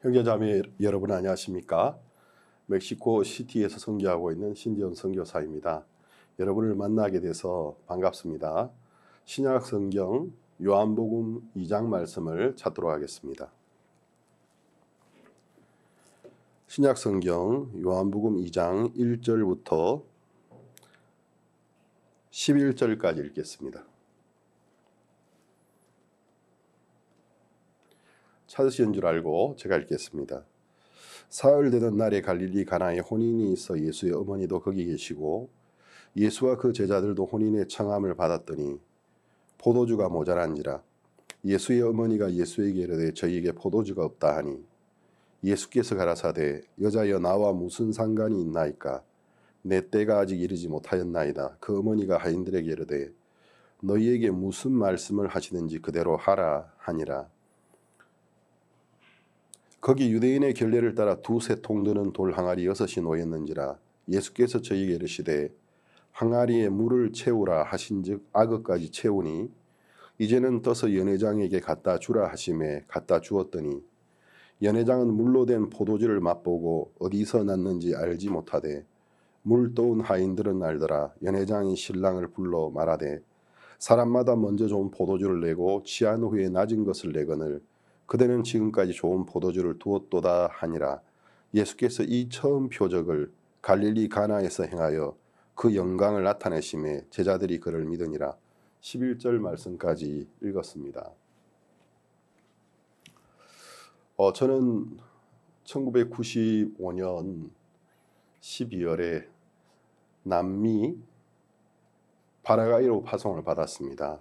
형제자매 여러분 안녕하십니까? 멕시코 시티에서 선교하고 있는 신지원 선교사입니다. 여러분을 만나게 돼서 반갑습니다. 신약 성경 요한복음 2장 말씀을 찾도록 하겠습니다. 신약 성경 요한복음 2장 1절부터 11절까지 읽겠습니다. 찾으신 줄 알고 제가 읽겠습니다. 사흘 되던 날에 갈릴리 가나에 혼인이 있어 예수의 어머니도 거기 계시고 예수와 그 제자들도 혼인의 청함을 받았더니 포도주가 모자란지라 예수의 어머니가 예수에게 이르되 저희에게 포도주가 없다 하니 예수께서 가라사대 여자여 나와 무슨 상관이 있나이까 내 때가 아직 이르지 못하였나이다. 그 어머니가 하인들에게 이르되 너희에게 무슨 말씀을 하시든지 그대로 하라 하니라. 거기 유대인의 결례를 따라 두세 통 드는 돌 항아리 6이 놓였는지라 예수께서 저희에게 이르시되 항아리에 물을 채우라 하신즉 아그까지 채우니 이제는 떠서 연회장에게 갖다 주라 하심에 갖다 주었더니 연회장은 물로 된 포도주를 맛보고 어디서 났는지 알지 못하되 물 떠온 하인들은 알더라. 연회장이 신랑을 불러 말하되 사람마다 먼저 좋은 포도주를 내고 취한 후에 낮은 것을 내거늘 그대는 지금까지 좋은 포도주를 두었도다 하니라. 예수께서 이 처음 표적을 갈릴리 가나에서 행하여 그 영광을 나타내심에 제자들이 그를 믿으니라. 11절 말씀까지 읽었습니다. 저는 1995년 12월에 남미 파라과이로 파송을 받았습니다.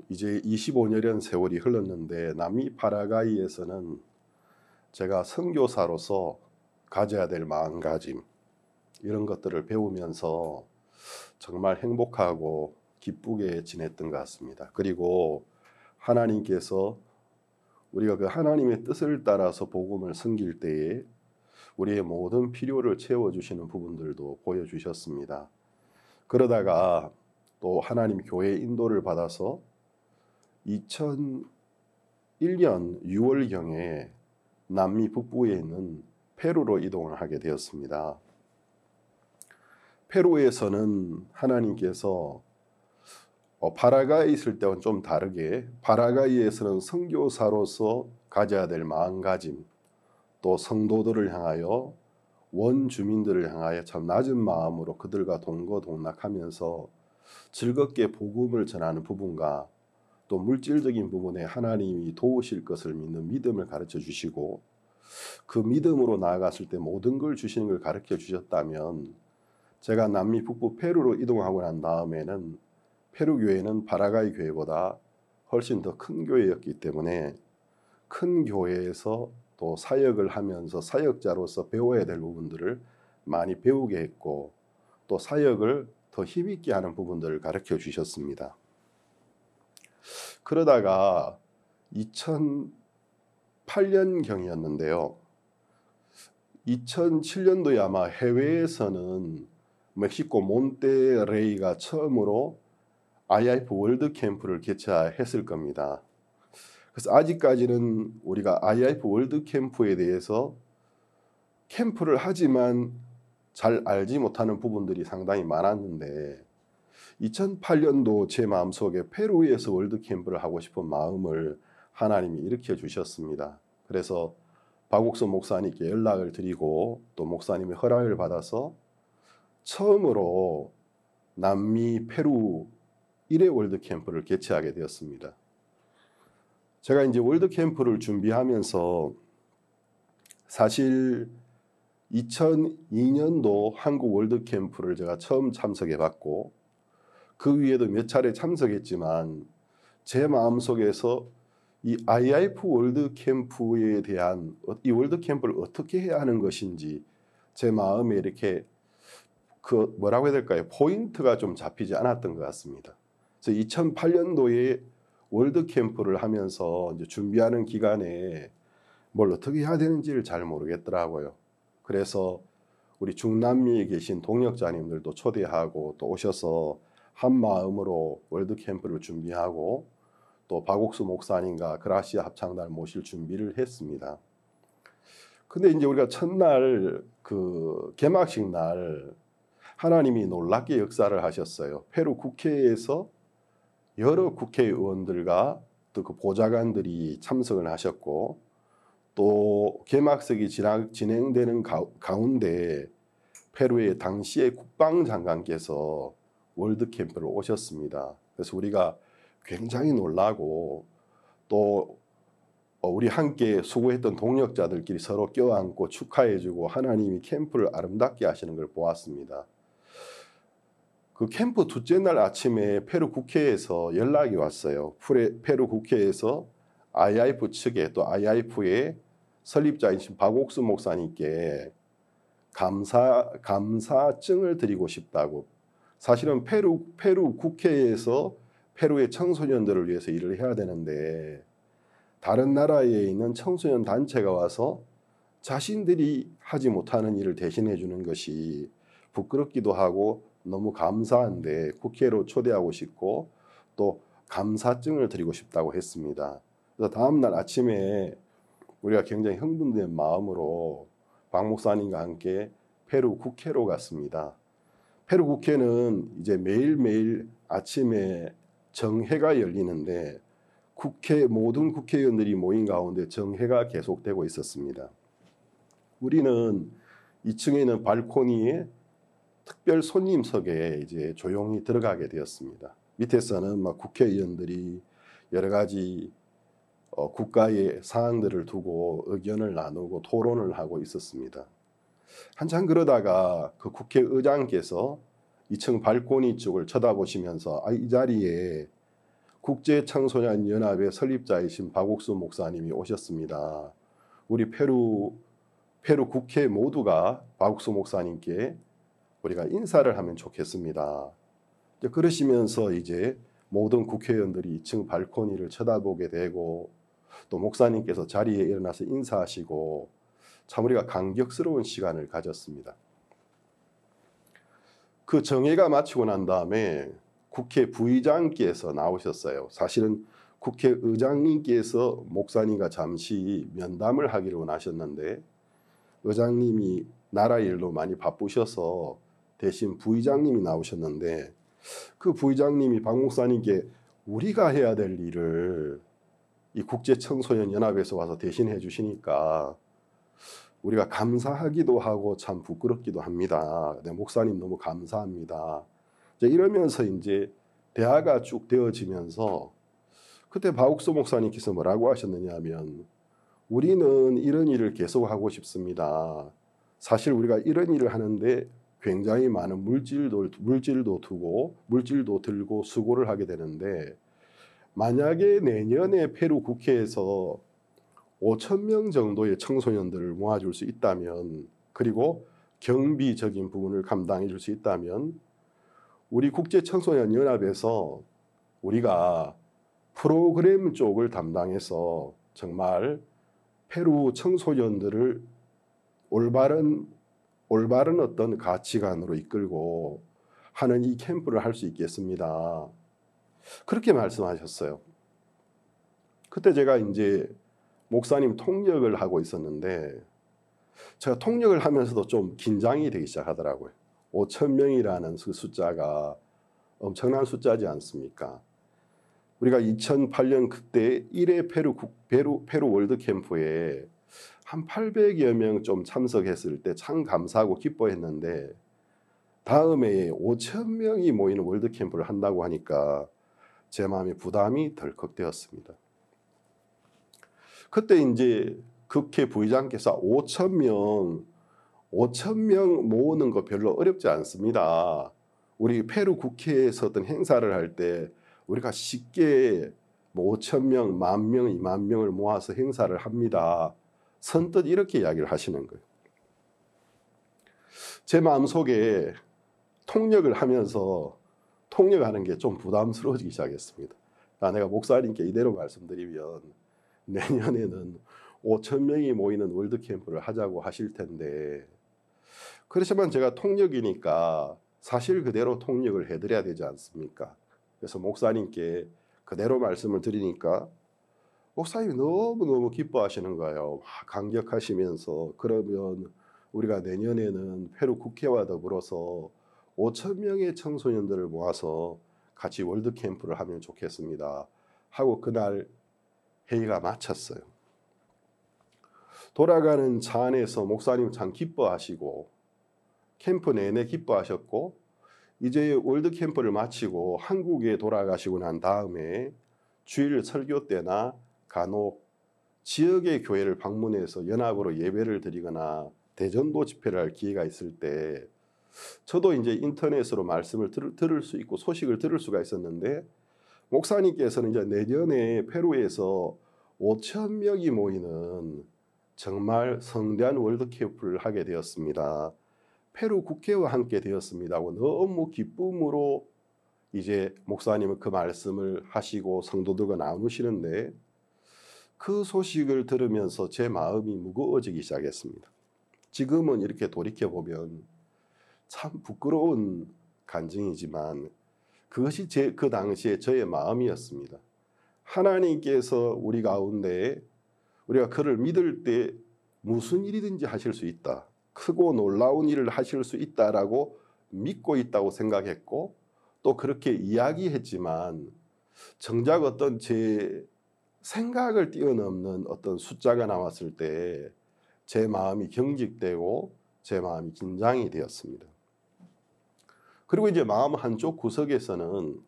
이제 25년이라는 세월이 흘렀는데 남미 파라과이에서는 제가 선교사로서 가져야 될 마음가짐 이런 것들을 배우면서 정말 행복하고 기쁘게 지냈던 것 같습니다. 그리고 하나님께서 우리가 그 하나님의 뜻을 따라서 복음을 섬길 때에 우리의 모든 필요를 채워주시는 부분들도 보여주셨습니다. 그러다가 또 하나님 교회 인도를 받아서 2001년 6월경에 남미 북부에 있는 페루로 이동을 하게 되었습니다. 페루에서는 하나님께서 파라과이에 있을 때와는 좀 다르게 파라과이에서는 선교사로서 가져야 될 마음가짐 또 성도들을 향하여 원주민들을 향하여 참 낮은 마음으로 그들과 동거동락하면서 즐겁게 복음을 전하는 부분과 또 물질적인 부분에 하나님이 도우실 것을 믿는 믿음을 가르쳐 주시고 그 믿음으로 나아갔을 때 모든 걸 주시는 걸 가르쳐 주셨다면 제가 남미 북부 페루로 이동하고 난 다음에는 페루 교회는 파라과이 교회보다 훨씬 더 큰 교회였기 때문에 큰 교회에서 또 사역을 하면서 사역자로서 배워야 될 부분들을 많이 배우게 했고 또 사역을 더 힘있게 하는 부분들을 가르쳐 주셨습니다. 그러다가 2008년경이었는데요. 2007년도에 아마 해외에서는 멕시코 몬테레이가 처음으로 IIF 월드 캠프를 개최했을 겁니다. 그래서 아직까지는 우리가 IIF 월드 캠프에 대해서 캠프를 하지만 잘 알지 못하는 부분들이 상당히 많았는데 2008년도 제 마음속에 페루에서 월드 캠프를 하고 싶은 마음을 하나님이 일으켜 주셨습니다. 그래서 박옥선 목사님께 연락을 드리고 또 목사님의 허락을 받아서 처음으로 남미 페루 1회 월드 캠프를 개최하게 되었습니다. 제가 이제 월드 캠프를 준비하면서 사실 2002년도 한국 월드 캠프를 제가 처음 참석해 봤고 그 위에도 몇 차례 참석했지만 제 마음속에서 이 IIF 월드 캠프에 대한 이 월드 캠프를 어떻게 해야 하는 것인지 제 마음에 이렇게 그 뭐라고 해야 될까요? 포인트가 좀 잡히지 않았던 것 같습니다. 그래서 2008년도에 월드 캠프를 하면서 이제 준비하는 기간에 뭘 어떻게 해야 되는지를 잘 모르겠더라고요. 그래서 우리 중남미에 계신 동역자님들도 초대하고 또 오셔서 한 마음으로 월드 캠프를 준비하고 또 박옥수 목사님과 그라시아 합창단을 모실 준비를 했습니다. 근데 이제 우리가 첫날 그 개막식 날 하나님이 놀랍게 역사를 하셨어요. 페루 국회에서 여러 국회의원들과 또 그 보좌관들이 참석을 하셨고, 또 개막식이 진행되는 가운데 페루의 당시의 국방장관께서 월드캠프를 오셨습니다. 그래서 우리가 굉장히 놀라고, 또 우리 함께 수고했던 동역자들끼리 서로 껴안고 축하해주고 하나님이 캠프를 아름답게 하시는 걸 보았습니다. 그 캠프 둘째 날 아침에 페루 국회에서 연락이 왔어요. 페루 국회에서 IIF 측에, 또 IIF의 설립자이신 박옥수 목사님께 감사증을 드리고 싶다고. 사실은 페루 국회에서 페루의 청소년들을 위해서 일을 해야 되는데, 다른 나라에 있는 청소년 단체가 와서 자신들이 하지 못하는 일을 대신해 주는 것이 부끄럽기도 하고 너무 감사한데 국회로 초대하고 싶고 또 감사증을 드리고 싶다고 했습니다. 그래서 다음 날 아침에 우리가 굉장히 흥분된 마음으로 박 목사님과 함께 페루 국회로 갔습니다. 페루 국회는 이제 매일매일 아침에 정회가 열리는데 모든 국회의원들이 모인 가운데 정회가 계속되고 있었습니다. 우리는 2층에 있는 발코니에 특별 손님석에 이제 조용히 들어가게 되었습니다. 밑에서는 막 국회의원들이 여러 가지 국가의 사항들을 두고 의견을 나누고 토론을 하고 있었습니다. 한참 그러다가 그 국회의장께서 2층 발코니 쪽을 쳐다보시면서 이 자리에 국제청소년연합의 설립자이신 박옥수 목사님이 오셨습니다. 우리 페루 국회 모두가 박옥수 목사님께 우리가 인사를 하면 좋겠습니다. 그러시면서 이제 모든 국회의원들이 2층 발코니를 쳐다보게 되고, 또 목사님께서 자리에 일어나서 인사하시고, 참 우리가 감격스러운 시간을 가졌습니다. 그 정회가 마치고 난 다음에 국회 부의장께서 나오셨어요. 사실은 국회의장님께서 목사님과 잠시 면담을 하기로 원하셨는데 의장님이 나라 일로 많이 바쁘셔서 대신 부의장님이 나오셨는데, 그 부의장님이 박 목사님께 우리가 해야 될 일을 이 국제청소년연합에서 와서 대신해 주시니까 우리가 감사하기도 하고 참 부끄럽기도 합니다. 네, 목사님 너무 감사합니다. 이러면서 이제 대화가 쭉 되어지면서 그때 박옥수 목사님께서 뭐라고 하셨느냐 하면, 우리는 이런 일을 계속하고 싶습니다. 사실 우리가 이런 일을 하는데 굉장히 많은 물질도 들고 수고를 하게 되는데, 만약에 내년에 페루 국회에서 5,000명 정도의 청소년들을 모아줄 수 있다면, 그리고 경비적인 부분을 감당해 줄 수 있다면, 우리 국제청소년연합에서 우리가 프로그램 쪽을 담당해서 정말 페루 청소년들을 올바른 어떤 가치관으로 이끌고 하는 이 캠프를 할 수 있겠습니다. 그렇게 말씀하셨어요. 그때 제가 이제 목사님 통역을 하고 있었는데, 제가 통역을 하면서도 좀 긴장이 되기 시작하더라고요. 5,000명이라는 그 숫자가 엄청난 숫자지 않습니까? 우리가 2008년 그때 1회 페루 월드 캠프에 한 800여 명 좀 참석했을 때 참 감사하고 기뻐했는데, 다음에 5,000명이 모이는 월드 캠프를 한다고 하니까 제 마음에 부담이 덜컥 되었습니다. 그때 이제 국회 부의장께서 5,000명 모으는 거 별로 어렵지 않습니다. 우리 페루 국회에서 어떤 행사를 할 때 우리가 쉽게 5,000명, 10,000명, 20,000명을 모아서 행사를 합니다. 선뜻 이렇게 이야기를 하시는 거예요. 제 마음속에 통역을 하면서 통역하는 게 좀 부담스러워지기 시작했습니다. 내가 목사님께 이대로 말씀드리면 내년에는 5,000명이 모이는 월드캠프를 하자고 하실 텐데, 그렇지만 제가 통역이니까 사실 그대로 통역을 해드려야 되지 않습니까? 그래서 목사님께 그대로 말씀을 드리니까 목사님이 너무너무 기뻐하시는 거예요. 막 감격하시면서 그러면 우리가 내년에는 페루 국회와 더불어서 5천 명의 청소년들을 모아서 같이 월드 캠프를 하면 좋겠습니다. 하고 그날 회의가 마쳤어요. 돌아가는 차 안에서 목사님 참 기뻐하시고 캠프 내내 기뻐하셨고 이제 월드 캠프를 마치고 한국에 돌아가시고 난 다음에 주일 설교 때나 간혹 지역의 교회를 방문해서 연합으로 예배를 드리거나 대전도 집회를 할 기회가 있을 때 저도 이제 인터넷으로 말씀을 들을 수 있고 소식을 들을 수가 있었는데 목사님께서는 이제 내년에 페루에서 5천 명이 모이는 정말 성대한 월드캠프를 하게 되었습니다. 페루 국회와 함께 되었습니다 하고 너무 기쁨으로 이제 목사님은 그 말씀을 하시고 성도들과 나누시는데 그 소식을 들으면서 제 마음이 무거워지기 시작했습니다. 지금은 이렇게 돌이켜보면 참 부끄러운 간증이지만 그것이 그 당시에 저의 마음이었습니다. 하나님께서 우리 가운데 우리가 그를 믿을 때 무슨 일이든지 하실 수 있다. 크고 놀라운 일을 하실 수 있다라고 믿고 있다고 생각했고 또 그렇게 이야기했지만 정작 어떤 제 생각을 뛰어넘는 어떤 숫자가 나왔을 때 제 마음이 경직되고 제 마음이 긴장이 되었습니다. 그리고 이제 마음 한쪽 구석에서는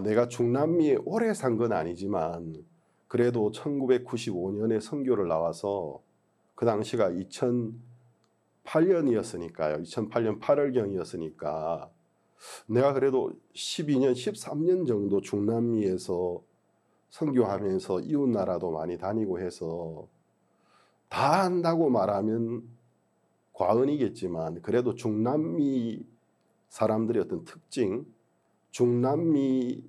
내가 중남미에 오래 산 건 아니지만 그래도 1995년에 선교를 나와서 그 당시가 2008년이었으니까요. 2008년 8월경이었으니까 내가 그래도 12년, 13년 정도 중남미에서 선교하면서 이웃나라도 많이 다니고 해서 다 안다고 말하면 과언이겠지만 그래도 중남미 사람들의 어떤 특징, 중남미의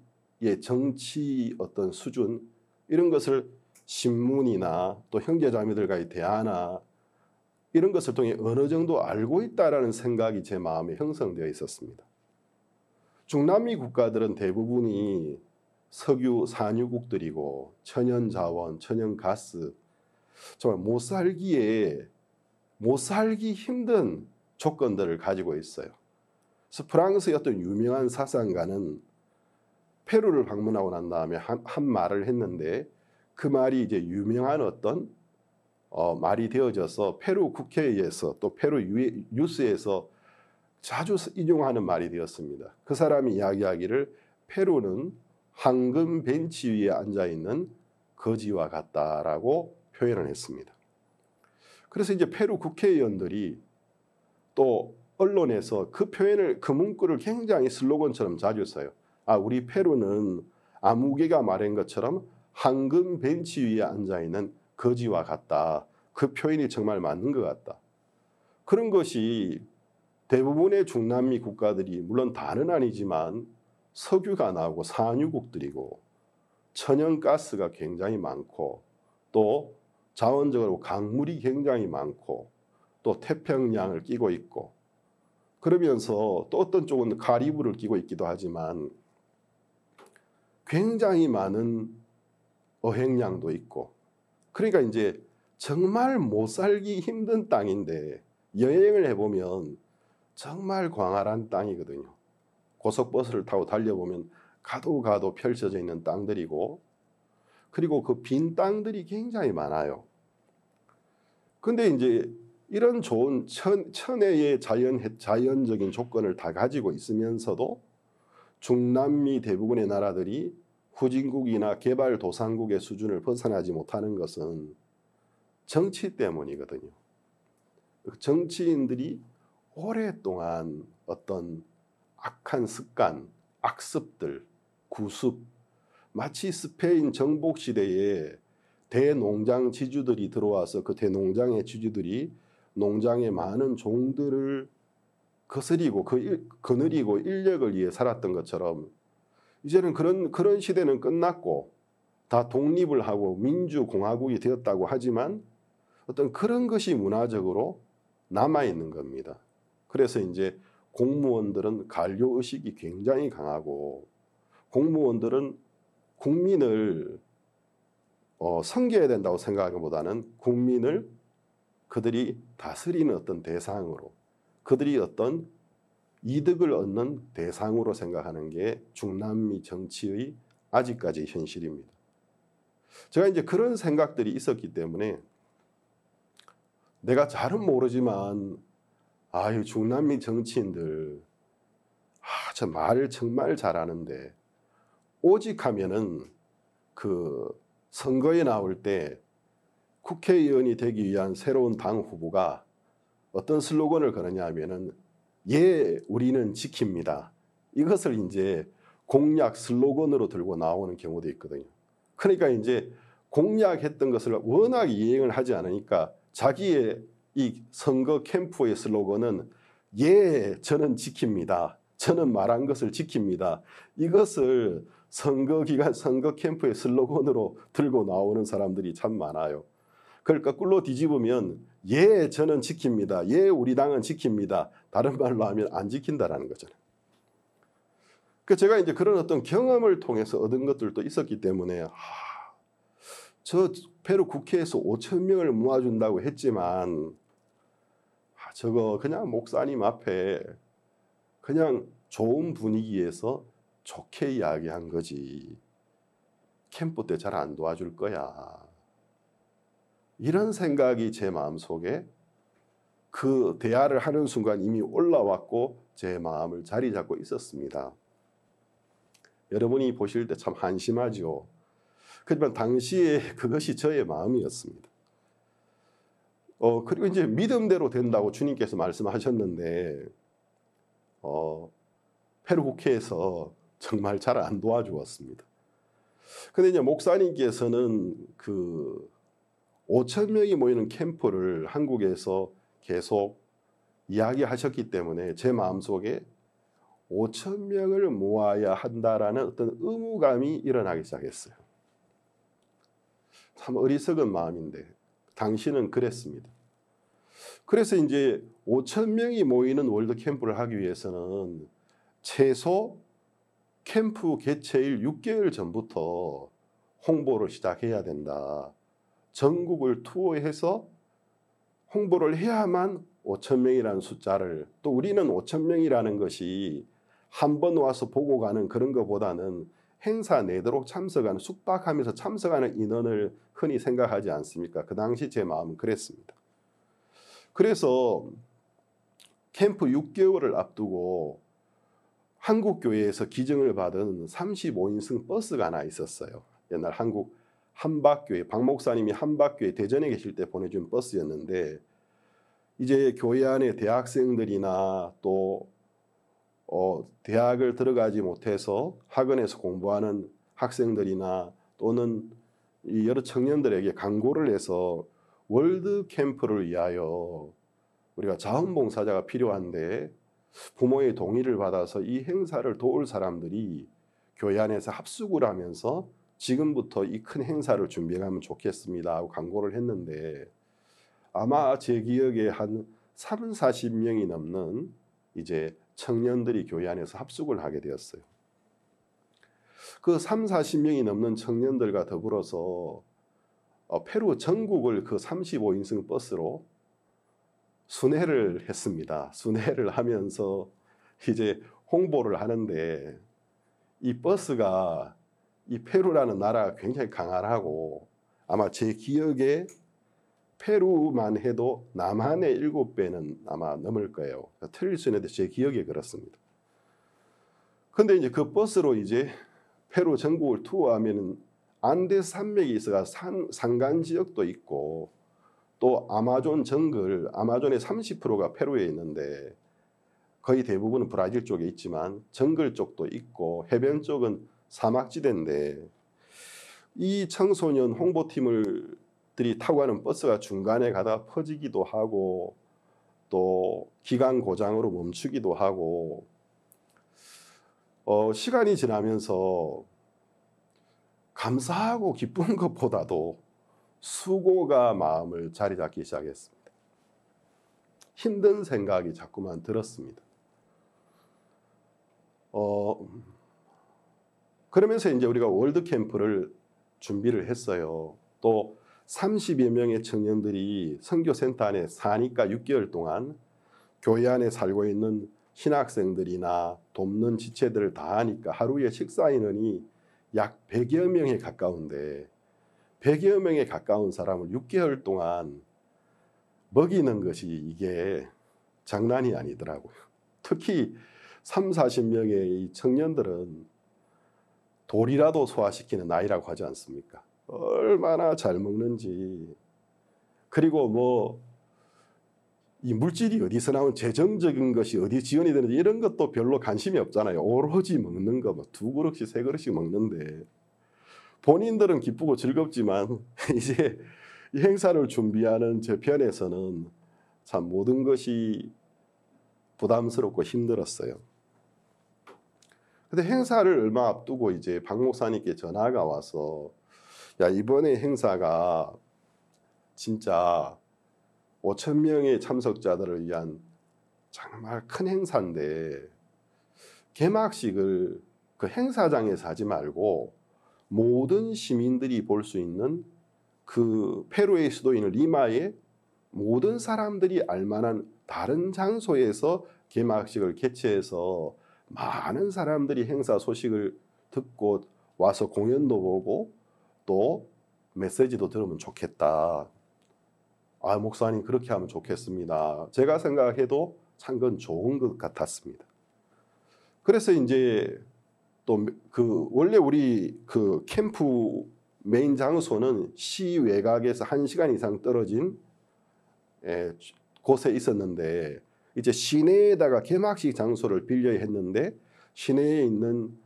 정치 어떤 수준 이런 것을 신문이나 또 형제자매들과의 대화나 이런 것을 통해 어느 정도 알고 있다라는 생각이 제 마음에 형성되어 있었습니다. 중남미 국가들은 대부분이 석유 산유국들이고 천연자원, 천연가스 정말 못 살기 힘든 조건들을 가지고 있어요. 그래서 프랑스의 어떤 유명한 사상가는 페루를 방문하고 난 다음에 한 말을 했는데 그 말이 이제 유명한 어떤 말이 되어져서 페루 국회에서 또 페루 뉴스에서 자주 인용하는 말이 되었습니다. 그 사람이 이야기하기를 페루는 황금 벤치 위에 앉아있는 거지와 같다라고 표현을 했습니다. 그래서 이제 페루 국회의원들이 또 언론에서 그 표현을 그 문구를 굉장히 슬로건처럼 자주 써요. 우리 페루는 아무개가 말한 것처럼 황금 벤치 위에 앉아있는 거지와 같다. 그 표현이 정말 맞는 것 같다. 그런 것이 대부분의 중남미 국가들이 물론 다는 아니지만 석유가 나오고 산유국들이고 천연가스가 굉장히 많고 또 자원적으로 강물이 굉장히 많고 또 태평양을 끼고 있고 그러면서 또 어떤 쪽은 카리브를 끼고 있기도 하지만 굉장히 많은 어획량도 있고 그러니까 이제 정말 못 살기 힘든 땅인데 여행을 해보면 정말 광활한 땅이거든요. 고속버스를 타고 달려보면 가도 펼쳐져 있는 땅들이고 그리고 그 빈 땅들이 굉장히 많아요. 근데 이제 이런 좋은 천혜의 자연적인 조건을 다 가지고 있으면서도 중남미 대부분의 나라들이 후진국이나 개발도상국의 수준을 벗어나지 못하는 것은 정치 때문이거든요. 정치인들이 오랫동안 어떤 악한 습관, 악습들, 구습, 마치 스페인 정복 시대에 대농장 지주들이 들어와서 그 대농장의 지주들이 농장의 많은 종들을 거느리고 인력을 위해 살았던 것처럼 이제는 그런 시대는 끝났고 다 독립을 하고 민주공화국이 되었다고 하지만 어떤 그런 것이 문화적으로 남아있는 겁니다. 그래서 이제 공무원들은 관료의식이 굉장히 강하고 공무원들은 국민을 섬겨야 된다고 생각하기보다는 국민을 그들이 다스리는 어떤 대상으로, 그들이 어떤 이득을 얻는 대상으로 생각하는 게 중남미 정치의 아직까지 현실입니다. 제가 이제 그런 생각들이 있었기 때문에 내가 잘은 모르지만 이 중남미 정치인들 저 말을 정말 잘하는데 오직 하면은 그 선거에 나올 때 국회의원이 되기 위한 새로운 당 후보가 어떤 슬로건을 거느냐 하면은 우리는 지킵니다. 이것을 이제 공약 슬로건으로 들고 나오는 경우도 있거든요. 그러니까 이제 공약했던 것을 워낙 이행을 하지 않으니까 자기의 이 선거 캠프의 슬로건은 저는 지킵니다. 저는 말한 것을 지킵니다. 이것을 선거 기간 선거 캠프의 슬로건으로 들고 나오는 사람들이 참 많아요. 그걸 거꾸로 뒤집으면 저는 지킵니다. 우리 당은 지킵니다. 다른 말로 하면 안 지킨다라는 거잖아요. 제가 이제 그런 어떤 경험을 통해서 얻은 것들도 있었기 때문에 저 페루 국회에서 5천 명을 모아준다고 했지만 저거 그냥 목사님 앞에 그냥 좋은 분위기에서 좋게 이야기한 거지. 캠프 때 잘 안 도와줄 거야. 이런 생각이 제 마음속에 그 대화를 하는 순간 이미 올라왔고 제 마음을 자리 잡고 있었습니다. 여러분이 보실 때 참 한심하죠. 하지만 당시에 그것이 저의 마음이었습니다. 그리고 이제 믿음대로 된다고 주님께서 말씀하셨는데 페루 국회에서 정말 잘 안 도와주었습니다. 근데 이제 목사님께서는 그 5천 명이 모이는 캠프를 한국에서 계속 이야기하셨기 때문에 제 마음속에 5천 명을 모아야 한다라는 어떤 의무감이 일어나기 시작했어요. 참 어리석은 마음인데 당시는 그랬습니다. 그래서 이제 5천 명이 모이는 월드 캠프를 하기 위해서는 최소 캠프 개최일 6개월 전부터 홍보를 시작해야 된다. 전국을 투어해서 홍보를 해야만 5천 명이라는 숫자를, 또 우리는 5천 명이라는 것이 한 번 와서 보고 가는 그런 것보다는 행사 내도록 참석하는, 숙박하면서 참석하는 인원을 흔히 생각하지 않습니까? 그 당시 제 마음은 그랬습니다. 그래서 캠프 6개월을 앞두고 한국교회에서 기증을 받은 35인승 버스가 하나 있었어요. 옛날 한국 한박교회, 박 목사님이 한박교회 대전에 계실 때 보내준 버스였는데, 이제 교회 안에 대학생들이나 또 대학을 들어가지 못해서 학원에서 공부하는 학생들이나 또는 여러 청년들에게 강구를 해서 월드 캠프를 위하여 우리가 자원봉사자가 필요한데 부모의 동의를 받아서 이 행사를 도울 사람들이 교회 안에서 합숙을 하면서 지금부터 이 큰 행사를 준비하면 좋겠습니다 하고 강구를 했는데, 아마 제 기억에 한 30-40명이 넘는 이제 청년들이 교회 안에서 합숙을 하게 되었어요. 그 30-40명이 넘는 청년들과 더불어서 페루 전국을 그 35인승 버스로 순회를 했습니다. 순회를 하면서 이제 홍보를 하는데, 이 버스가 이 페루라는 나라가 굉장히 강하고 아마 제 기억에 페루만 해도 남한의 7배는 아마 넘을 거예요. 틀릴 수 있는데 제 기억에 그렇습니다. 근데 이제 그 버스로 이제 페루 전국을 투어하면 안데스 산맥이 있어가 산간 지역도 있고, 또 아마존 정글, 아마존의 30%가 페루에 있는데 거의 대부분은 브라질 쪽에 있지만 정글 쪽도 있고 해변 쪽은 사막지대인데, 이 청소년 홍보팀들이 타고 가는 버스가 중간에 가다가 퍼지기도 하고 또 기관 고장으로 멈추기도 하고, 시간이 지나면서 감사하고 기쁜 것보다도 수고가 마음을 자리 잡기 시작했습니다. 힘든 생각이 자꾸만 들었습니다. 그러면서 이제 우리가 월드 캠프를 준비를 했어요. 또 30여 명의 청년들이 선교센터 안에 사니까 6개월 동안 교회 안에 살고 있는 신학생들이나 돕는 지체들을 다 하니까 하루에 식사 인원이 약 100여 명에 가까운데 100여 명에 가까운 사람을 6개월 동안 먹이는 것이 이게 장난이 아니더라고요. 특히 3, 40명의 이 청년들은 돌이라도 소화시키는 나이라고 하지 않습니까? 얼마나 잘 먹는지. 그리고 뭐 이 물질이 어디서 나온 재정적인 것이 어디 지원이 되는지 이런 것도 별로 관심이 없잖아요. 오로지 먹는 거 뭐 2그릇씩 3그릇씩 먹는데 본인들은 기쁘고 즐겁지만 이제 이 행사를 준비하는 제 편에서는 참 모든 것이 부담스럽고 힘들었어요. 근데 행사를 얼마 앞두고 이제 박 목사님께 전화가 와서 야, 이번에 행사가 진짜 5,000명의 참석자들을 위한 정말 큰 행사인데 개막식을 그 행사장에서 하지 말고 모든 시민들이 볼 수 있는 그 페루의 수도인 리마의 모든 사람들이 알만한 다른 장소에서 개막식을 개최해서 많은 사람들이 행사 소식을 듣고 와서 공연도 보고 또 메시지도 들으면 좋겠다. 아, 목사님 그렇게 하면 좋겠습니다. 제가 생각해도 참 그건 좋은 것 같았습니다. 그래서 이제 또 그 원래 우리 그 캠프 메인 장소는 시 외곽에서 1시간 이상 떨어진 곳에 있었는데 이제 시내에다가 개막식 장소를 빌려야 했는데 시내에 있는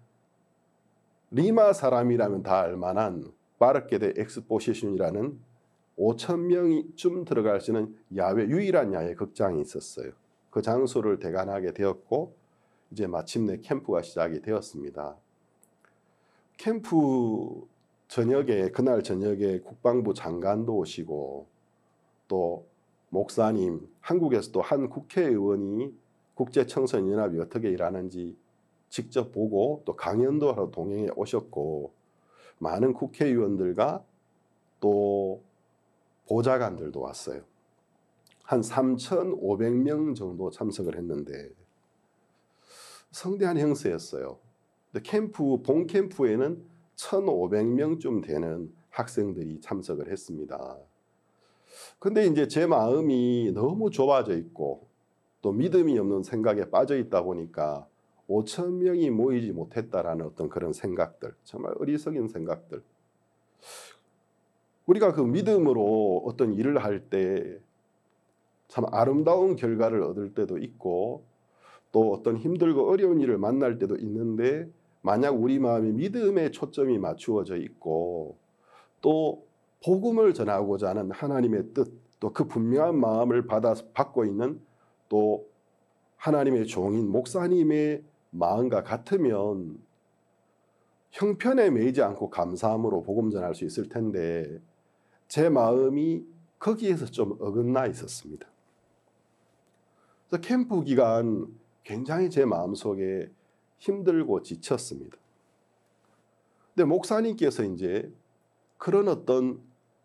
리마 사람이라면 다 알만한 바르케데 엑스포시션이라는 5,000명쯤 들어갈 수 있는 야외 유일한 야외 극장이 있었어요. 그 장소를 대관하게 되었고 이제 마침내 캠프가 시작이 되었습니다. 캠프 저녁에 그날 저녁에 국방부 장관도 오시고 또 목사님, 한국에서도 한 국회의원이 국제청소년연합이 어떻게 일하는지 직접 보고 또 강연도 하러 동행해 오셨고 많은 국회의원들과 또 보좌관들도 왔어요. 한 3,500명 정도 참석을 했는데 성대한 행사였어요. 본 캠프에는 1,500명쯤 되는 학생들이 참석을 했습니다. 근데 이제 제 마음이 너무 좁아져 있고 또 믿음이 없는 생각에 빠져 있다 보니까 5,000명이 모이지 못했다라는 어떤 그런 생각들, 정말 어리석은 생각들. 우리가 그 믿음으로 어떤 일을 할 때 참 아름다운 결과를 얻을 때도 있고 또 어떤 힘들고 어려운 일을 만날 때도 있는데 만약 우리 마음이 믿음에 초점이 맞추어져 있고 또 복음을 전하고자 하는 하나님의 뜻, 또 그 분명한 마음을 받고 있는 또 하나님의 종인 목사님의 마음과 같으면 형편에 매이지 않고 감사함으로 복음 전할 수 있을 텐데 제 마음이 거기에서 좀 어긋나 있었습니다. 그래서 캠프 기간 굉장히 제 마음속에 힘들고 지쳤습니다. 근데 목사님께서 이제 그런 어떤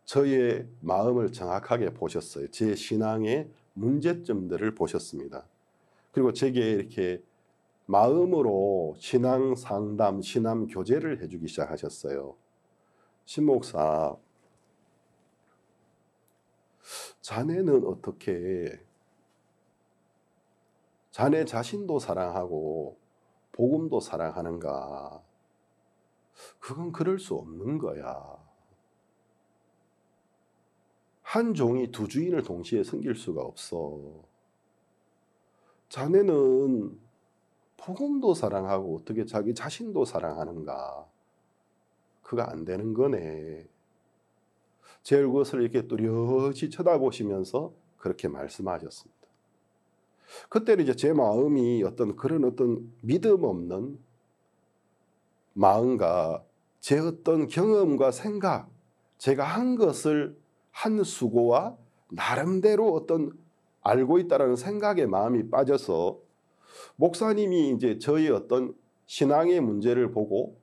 저의 마음을 정확하게 보셨어요. 제 신앙의 문제점들을 보셨습니다. 그리고 제게 이렇게 마음으로 신앙 상담, 신앙 교제를 해주기 시작하셨어요. 신 목사, 자네는 어떻게 자네 자신도 사랑하고 복음도 사랑하는가? 그건 그럴 수 없는 거야. 한 종이 두 주인을 동시에 섬길 수가 없어. 자네는 복음도 사랑하고 어떻게 자기 자신도 사랑하는가? 그거 안 되는 거네. 제 얼굴을 이렇게 뚜렷이 쳐다보시면서 그렇게 말씀하셨습니다. 그때는 이제 제 마음이 그런 어떤 믿음 없는 마음과 제 어떤 경험과 생각, 제가 한 것을 한 수고와 나름대로 어떤 알고 있다라는 생각에 마음이 빠져서 목사님이 이제 저의 어떤 신앙의 문제를 보고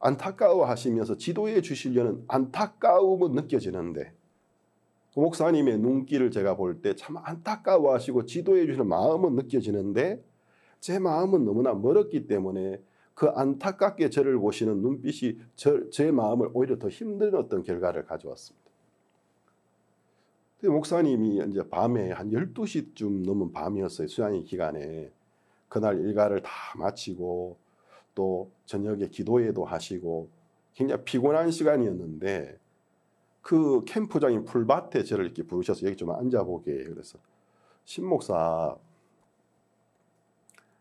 안타까워하시면서 지도해 주시려는 안타까움은 느껴지는데 그 목사님의 눈길을 제가 볼 때 참 안타까워하시고 지도해 주시는 마음은 느껴지는데 제 마음은 너무나 멀었기 때문에 그 안타깝게 저를 보시는 눈빛이 제 마음을 오히려 더 힘든 어떤 결과를 가져왔습니다. 목사님이 이제 밤에 한 12시쯤 넘은 밤이었어요. 수양의 기간에. 그날 일과를 다 마치고 또 저녁에 기도회도 하시고 굉장히 피곤한 시간이었는데 그 캠프장인 풀밭에 저를 이렇게 부르셔서 여기 좀 앉아보게. 그래서 신목사,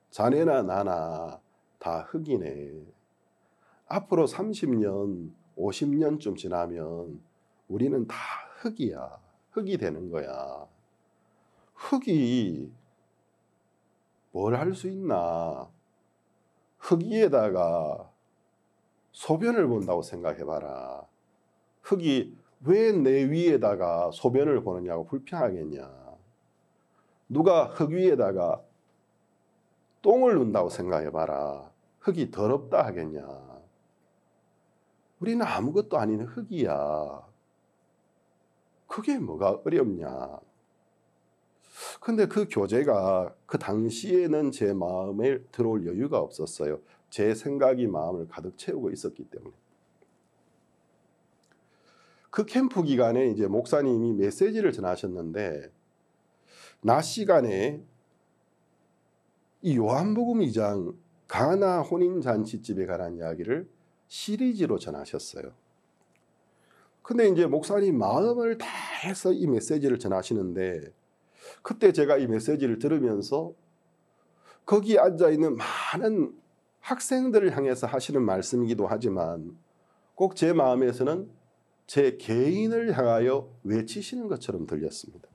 자네나 나나 다 흙이네. 앞으로 30년, 50년쯤 지나면 우리는 다 흙이야. 흙이 되는 거야. 흙이 뭘 할 수 있나? 흙 위에다가 소변을 본다고 생각해봐라. 흙이 왜 내 위에다가 소변을 보느냐고 불평하겠냐? 누가 흙 위에다가 똥을 눈다고 생각해봐라. 흙이 더럽다 하겠냐? 우리는 아무것도 아닌 흙이야. 그게 뭐가 어렵냐? 근데 그 교제가 그 당시에는 제 마음에 들어올 여유가 없었어요. 제 생각이 마음을 가득 채우고 있었기 때문에. 그 캠프 기간에 이제 목사님이 메시지를 전하셨는데 낮 시간에 이 요한복음 2장 가나 혼인잔치집에 관한 이야기를 시리즈로 전하셨어요. 근데 이제 목사님 마음을 다해서 이 메시지를 전하시는데 그때 제가 이 메시지를 들으면서 거기 앉아있는 많은 학생들을 향해서 하시는 말씀이기도 하지만 꼭 제 마음에서는 제 개인을 향하여 외치시는 것처럼 들렸습니다.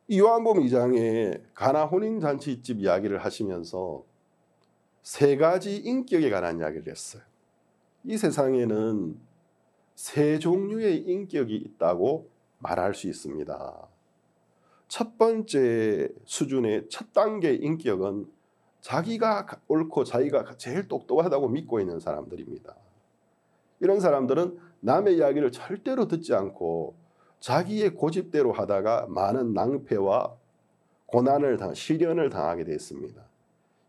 이 요한복음 2장에 가나 혼인잔치집 이야기를 하시면서 세 가지 인격에 관한 이야기를 했어요. 이 세상에는 세 종류의 인격이 있다고 말할 수 있습니다. 첫 번째 수준의 첫 단계 인격은 자기가 옳고 자기가 제일 똑똑하다고 믿고 있는 사람들입니다. 이런 사람들은 남의 이야기를 절대로 듣지 않고 자기의 고집대로 하다가 많은 낭패와 고난을 시련을 당하게 됐습니다.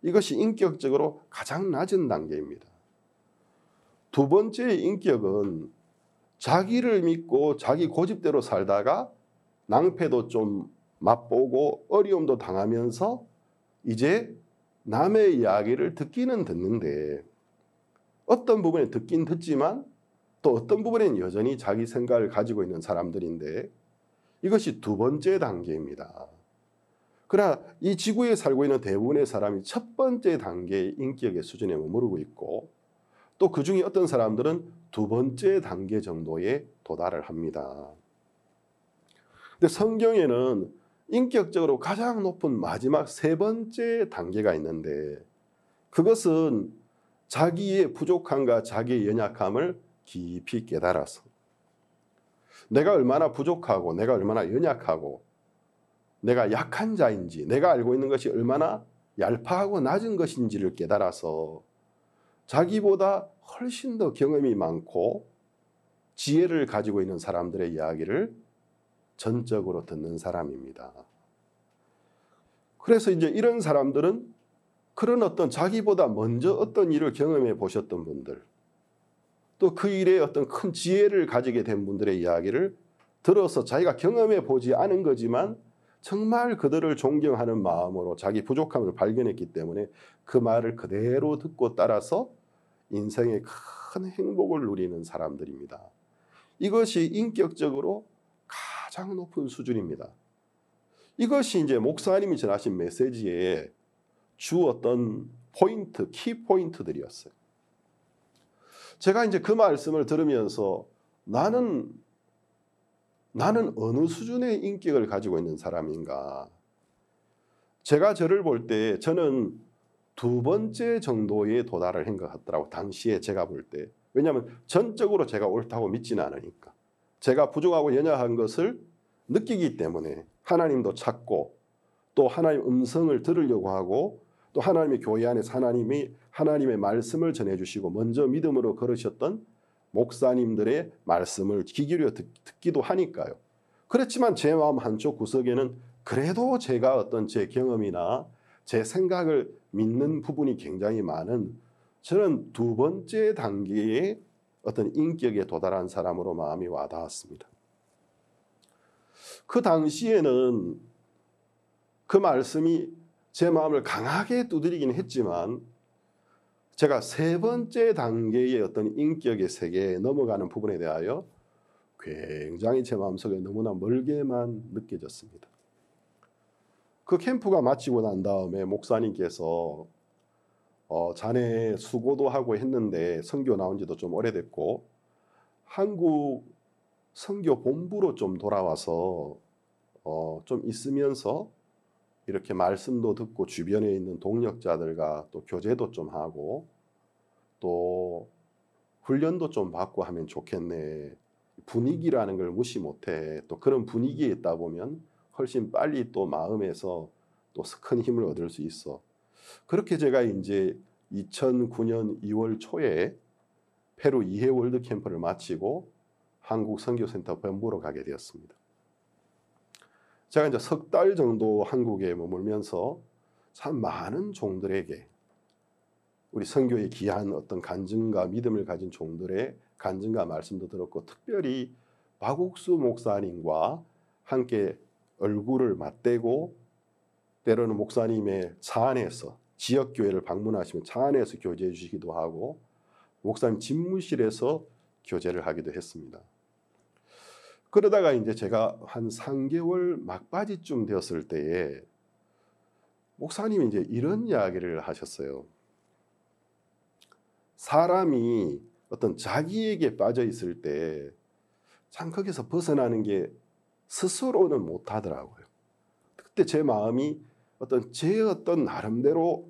이것이 인격적으로 가장 낮은 단계입니다. 두 번째 인격은 자기를 믿고 자기 고집대로 살다가 낭패도 좀 맛보고 어려움도 당하면서 이제 남의 이야기를 듣기는 듣는데 어떤 부분에 듣긴 듣지만 또 어떤 부분에는 여전히 자기 생각을 가지고 있는 사람들인데 이것이 두 번째 단계입니다. 그러나 이 지구에 살고 있는 대부분의 사람이 첫 번째 단계의 인격의 수준에 머무르고 있고 또 그 중에 어떤 사람들은 두 번째 단계 정도에 도달을 합니다. 근데 성경에는 인격적으로 가장 높은 마지막 세 번째 단계가 있는데 그것은 자기의 부족함과 자기의 연약함을 깊이 깨달아서 내가 얼마나 부족하고 내가 얼마나 연약하고 내가 약한 자인지 내가 알고 있는 것이 얼마나 얄팍하고 낮은 것인지를 깨달아서 자기보다 훨씬 더 경험이 많고 지혜를 가지고 있는 사람들의 이야기를 전적으로 듣는 사람입니다. 그래서 이제 이런 사람들은 그런 어떤 자기보다 먼저 어떤 일을 경험해 보셨던 분들 또 그 일에 어떤 큰 지혜를 가지게 된 분들의 이야기를 들어서 자기가 경험해 보지 않은 거지만 정말 그들을 존경하는 마음으로 자기 부족함을 발견했기 때문에 그 말을 그대로 듣고 따라서 인생의 큰 행복을 누리는 사람들입니다. 이것이 인격적으로 가장 높은 수준입니다. 이것이 이제 목사님이 전하신 메시지의 주 어떤 포인트, 키 포인트들이었어요. 제가 이제 그 말씀을 들으면서 나는 어느 수준의 인격을 가지고 있는 사람인가? 제가 저를 볼 때 저는 두 번째 정도에 도달을 한 것 같더라고. 당시에 제가 볼 때. 왜냐하면 전적으로 제가 옳다고 믿지는 않으니까. 제가 부족하고 연약한 것을 느끼기 때문에 하나님도 찾고 또 하나님 음성을 들으려고 하고 또 하나님의 교회 안에서 하나님의 말씀을 전해주시고 먼저 믿음으로 걸으셨던 목사님들의 말씀을 귀 기울여 듣기도 하니까요. 그렇지만 제 마음 한쪽 구석에는 그래도 제가 어떤 제 경험이나 제 생각을 믿는 부분이 굉장히 많은, 저는 두 번째 단계의 어떤 인격에 도달한 사람으로 마음이 와닿았습니다. 그 당시에는 그 말씀이 제 마음을 강하게 두드리긴 했지만 제가 세 번째 단계의 어떤 인격의 세계에 넘어가는 부분에 대하여 굉장히 제 마음속에 너무나 멀게만 느껴졌습니다. 그 캠프가 마치고 난 다음에 목사님께서 자네 수고도 하고 했는데 선교 나온 지도 좀 오래됐고 한국 선교 본부로 좀 돌아와서 좀 있으면서 이렇게 말씀도 듣고 주변에 있는 동역자들과 또 교제도 좀 하고 또 훈련도 좀 받고 하면 좋겠네. 분위기라는 걸 무시 못해. 또 그런 분위기에 있다 보면 훨씬 빨리 또 마음에서 또 큰 힘을 얻을 수 있어. 그렇게 제가 이제 2009년 2월 초에 페루 2회 월드 캠프를 마치고 한국 선교센터 본부로 가게 되었습니다. 제가 이제 석 달 정도 한국에 머물면서 참 많은 종들에게 우리 선교에 귀한 어떤 간증과 믿음을 가진 종들의 간증과 말씀도 들었고, 특별히 박옥수 목사님과 함께 얼굴을 맞대고 때로는 목사님의 차 안에서 지역교회를 방문하시면 차 안에서 교제해 주시기도 하고 목사님 집무실에서 교제를 하기도 했습니다. 그러다가 이제 제가 한 3개월 막바지쯤 되었을 때에 목사님이 이제 이런 이야기를 하셨어요. 사람이 어떤 자기에게 빠져 있을 때 참 거기서 벗어나는 게 스스로는 못하더라고요. 그때 제 마음이 제 어떤 나름대로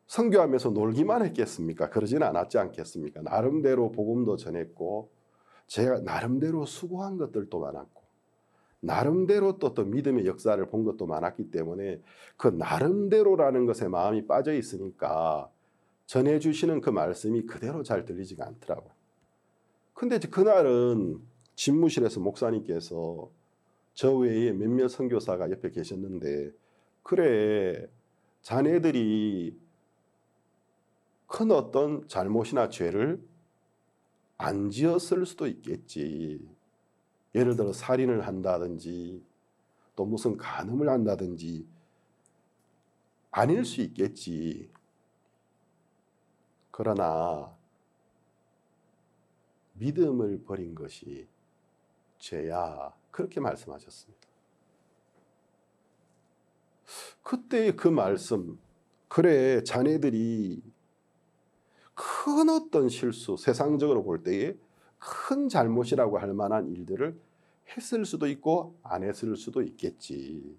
선교하면서 놀기만 했겠습니까? 그러지는 않았지 않겠습니까? 나름대로 복음도 전했고 제가 나름대로 수고한 것들도 많았고 나름대로 또 믿음의 역사를 본 것도 많았기 때문에 그 나름대로라는 것에 마음이 빠져 있으니까 전해주시는 그 말씀이 그대로 잘 들리지가 않더라고요. 근데 그날은 집무실에서 목사님께서 저 외에 몇몇 선교사가 옆에 계셨는데, 그래 자네들이 큰 어떤 잘못이나 죄를 안 지었을 수도 있겠지. 예를 들어 살인을 한다든지 또 무슨 간음을 한다든지 아닐 수 있겠지. 그러나 믿음을 버린 것이 죄야. 그렇게 말씀하셨습니다. 그때 그 말씀, 그래 자네들이 큰 어떤 실수, 세상적으로 볼 때에 큰 잘못이라고 할 만한 일들을 했을 수도 있고 안 했을 수도 있겠지.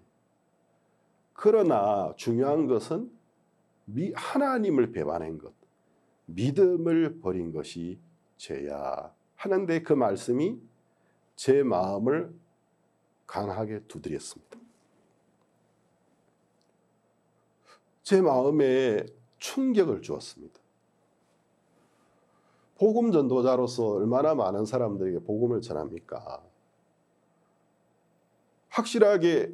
그러나 중요한 것은 하나님을 배반한 것, 믿음을 버린 것이 죄야 하는데 그 말씀이 제 마음을 강하게 두드렸습니다. 제 마음에 충격을 주었습니다. 복음 전도자로서 얼마나 많은 사람들에게 복음을 전합니까? 확실하게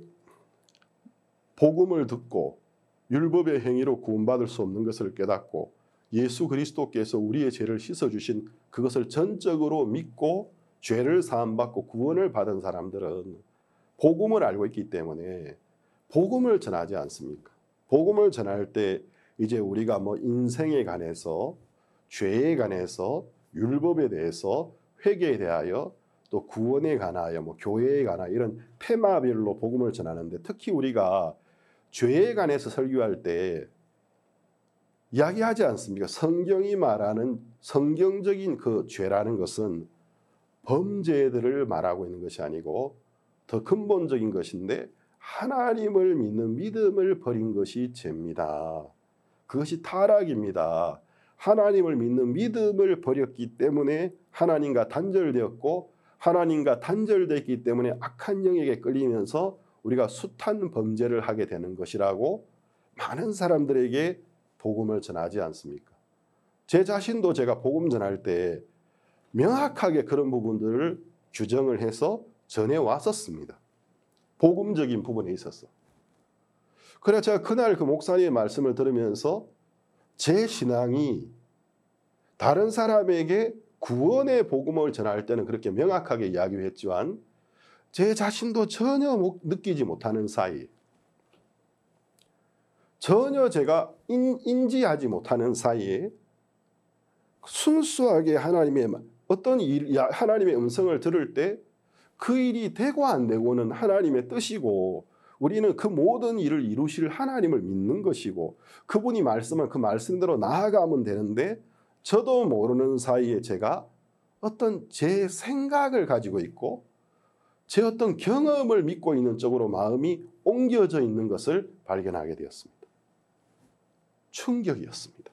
복음을 듣고 율법의 행위로 구원받을 수 없는 것을 깨닫고 예수 그리스도께서 우리의 죄를 씻어주신 그것을 전적으로 믿고 죄를 사함받고 구원을 받은 사람들은 복음을 알고 있기 때문에 복음을 전하지 않습니까? 복음을 전할 때 이제 우리가 인생에 관해서 죄에 관해서 율법에 대해서 회개에 대하여 또 구원에 관하여 교회에 관하여 이런 테마별로 복음을 전하는데, 특히 우리가 죄에 관해서 설교할 때 이야기하지 않습니까? 성경이 말하는 성경적인 그 죄라는 것은 범죄들을 말하고 있는 것이 아니고 더 근본적인 것인데 하나님을 믿는 믿음을 버린 것이 죄입니다. 그것이 타락입니다. 하나님을 믿는 믿음을 버렸기 때문에 하나님과 단절되었고 하나님과 단절됐기 때문에 악한 영에게 끌리면서 우리가 숱한 범죄를 하게 되는 것이라고 많은 사람들에게 복음을 전하지 않습니까? 제 자신도 제가 복음 전할 때 명확하게 그런 부분들을 규정을 해서 전해왔었습니다. 복음적인 부분에 있어서. 그래서 제가 그날 그 목사님의 말씀을 들으면서 제 신앙이 다른 사람에게 구원의 복음을 전할 때는 그렇게 명확하게 이야기했지만 제 자신도 전혀 느끼지 못하는 사이, 전혀 제가 인지하지 못하는 사이에 순수하게 하나님의 어떤 하나님의 음성을 들을 때 그 일이 되고 안 되고는 하나님의 뜻이고 우리는 그 모든 일을 이루실 하나님을 믿는 것이고 그분이 말씀은 그 말씀대로 나아가면 되는데 저도 모르는 사이에 제가 어떤 제 생각을 가지고 있고 제 어떤 경험을 믿고 있는 쪽으로 마음이 옮겨져 있는 것을 발견하게 되었습니다. 충격이었습니다.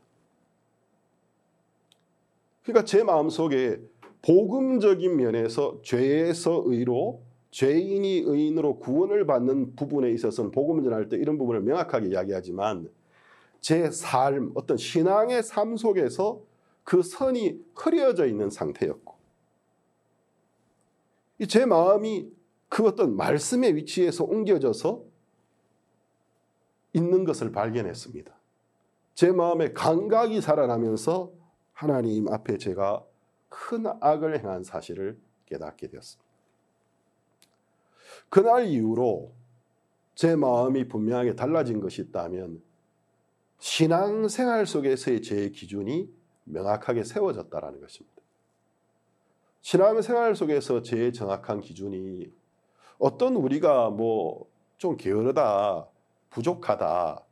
그러니까 제 마음속에 복음적인 면에서 죄에서 의로 죄인이 의인으로 구원을 받는 부분에 있어서는 복음 전할 때 이런 부분을 명확하게 이야기하지만 제 삶, 어떤 신앙의 삶 속에서 그 선이 흐려져 있는 상태였고 제 마음이 그 어떤 말씀의 위치에서 옮겨져서 있는 것을 발견했습니다. 제 마음에 감각이 살아나면서 하나님 앞에 제가 큰 악을 행한 사실을 깨닫게 되었습니다. 그날 이후로 제 마음이 분명하게 달라진 것이 있다면 신앙생활 속에서의 제 기준이 명확하게 세워졌다는 것입니다. 신앙생활 속에서 제 정확한 기준이 어떤 우리가 좀 게으르다, 부족하다,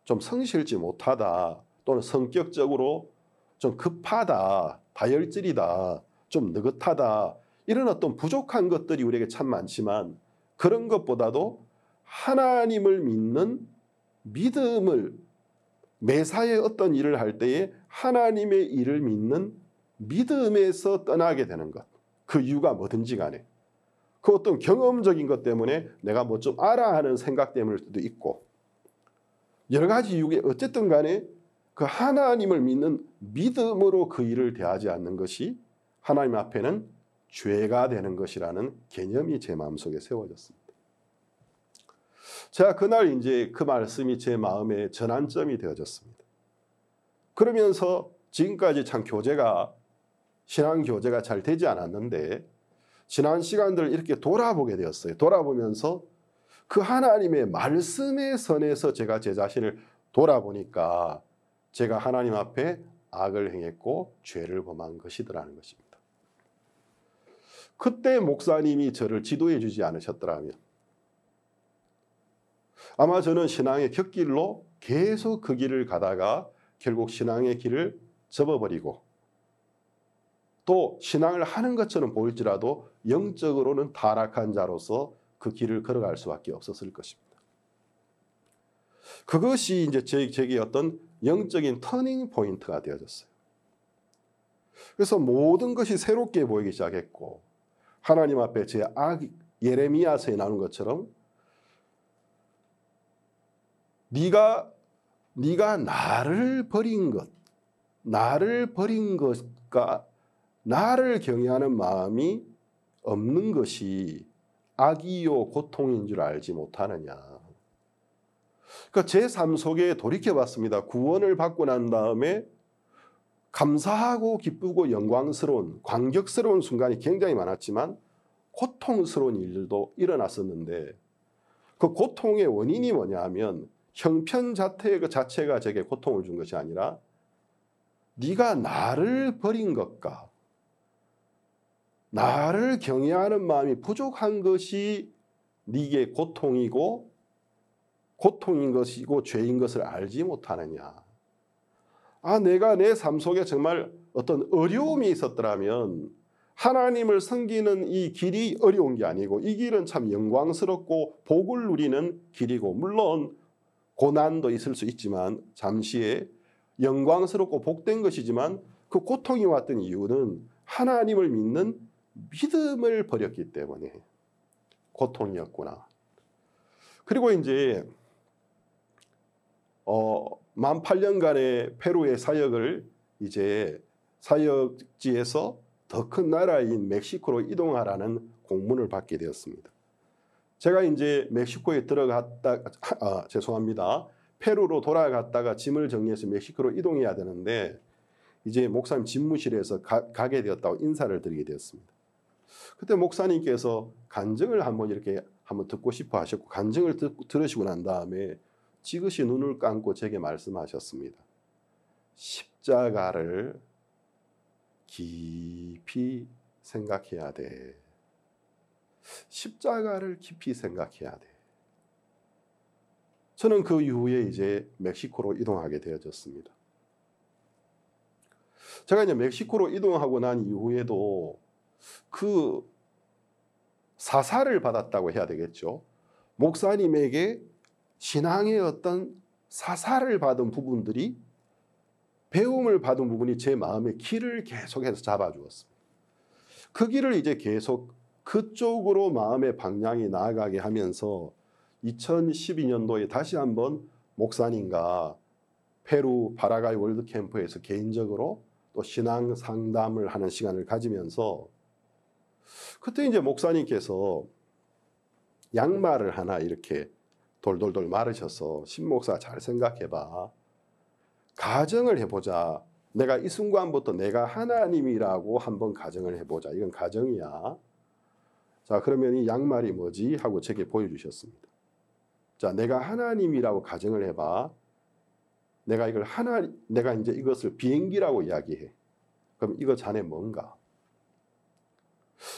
좀 성실지 못하다, 또는 성격적으로 좀 급하다, 다혈질이다, 좀 느긋하다 이런 어떤 부족한 것들이 우리에게 참 많지만 그런 것보다도 하나님을 믿는 믿음을 매사에 어떤 일을 할 때에 하나님의 일을 믿는 믿음에서 떠나게 되는 것. 그 이유가 뭐든지 간에. 그 어떤 경험적인 것 때문에 내가 뭐 좀 알아 하는 생각 때문일 수도 있고 여러 가지 이유에 어쨌든 간에 그 하나님을 믿는 믿음으로 그 일을 대하지 않는 것이 하나님 앞에는 죄가 되는 것이라는 개념이 제 마음속에 세워졌습니다. 제가 그날 이제 그 말씀이 제 마음의 전환점이 되어졌습니다. 그러면서 지금까지 참 신앙 교제가 잘 되지 않았는데 지난 시간들 이렇게 돌아보게 되었어요. 돌아보면서 그 하나님의 말씀의 선에서 제가 제 자신을 돌아보니까 제가 하나님 앞에 악을 행했고 죄를 범한 것이더라는 것입니다. 그때 목사님이 저를 지도해 주지 않으셨더라면 아마 저는 신앙의 곁길로 계속 그 길을 가다가 결국 신앙의 길을 접어버리고 또 신앙을 하는 것처럼 보일지라도 영적으로는 타락한 자로서 그 길을 걸어갈 수밖에 없었을 것입니다. 그것이 이제 제게 어떤 영적인 터닝 포인트가 되어졌어요. 그래서 모든 것이 새롭게 보이기 시작했고 하나님 앞에 제 예레미야서에 나오는 것처럼 네가 나를 버린 것과 나를 경외하는 마음이 없는 것이 악이요 고통인 줄 알지 못하느냐. 그러니까 제 삶 속에 돌이켜봤습니다. 구원을 받고 난 다음에 감사하고 기쁘고 영광스러운 감격스러운 순간이 굉장히 많았지만 고통스러운 일들도 일어났었는데 그 고통의 원인이 뭐냐 하면 형편 자체가 제게 고통을 준 것이 아니라 네가 나를 버린 것과 나를 경외하는 마음이 부족한 것이 네게 고통이고 고통인 것이고 죄인 것을 알지 못하느냐. 내가 내 삶 속에 정말 어떤 어려움이 있었더라면 하나님을 섬기는 이 길이 어려운 게 아니고 이 길은 참 영광스럽고 복을 누리는 길이고 물론 고난도 있을 수 있지만 잠시에 영광스럽고 복된 것이지만 그 고통이 왔던 이유는 하나님을 믿는 믿음을 버렸기 때문에 고통이었구나. 그리고 이제 만 8년간의 페루의 사역을 이제 사역지에서 더 큰 나라인 멕시코로 이동하라는 공문을 받게 되었습니다. 제가 이제 멕시코에 죄송합니다. 페루로 돌아갔다가 짐을 정리해서 멕시코로 이동해야 되는데 이제 목사님 집무실에서 가게 되었다고 인사를 드리게 되었습니다. 그때 목사님께서 간증을 한번 듣고 싶어 하셨고, 간증을 들으시고 난 다음에 지그시 눈을 감고 제게 말씀하셨습니다. 십자가를 깊이 생각해야 돼. 십자가를 깊이 생각해야 돼. 저는 그 이후에 이제 멕시코로 이동하게 되어졌습니다. 제가 이제 멕시코로 이동하고 난 이후에도 그 사사를 받았다고 해야 되겠죠. 목사님에게 신앙의 어떤 사사를 받은 부분들이, 배움을 받은 부분이 제 마음의 길을 계속해서 잡아주었습니다. 그 길을 이제 계속 그쪽으로 마음의 방향이 나아가게 하면서 2012년도에 다시 한번 목사님과 페루 파라과이 월드캠프에서 개인적으로 또 신앙 상담을 하는 시간을 가지면서, 그때 이제 목사님께서 양말을 하나 이렇게 돌돌돌 마르셔서, 신목사 잘 생각해봐. 가정을 해보자. 내가 이 순간부터 내가 하나님이라고 한번 가정을 해보자. 이건 가정이야. 자, 그러면 이 양말이 뭐지? 하고 제게 보여주셨습니다. 자, 내가 하나님이라고 가정을 해봐. 내가 이제 이것을 비행기라고 이야기해. 그럼 이거 자네 뭔가?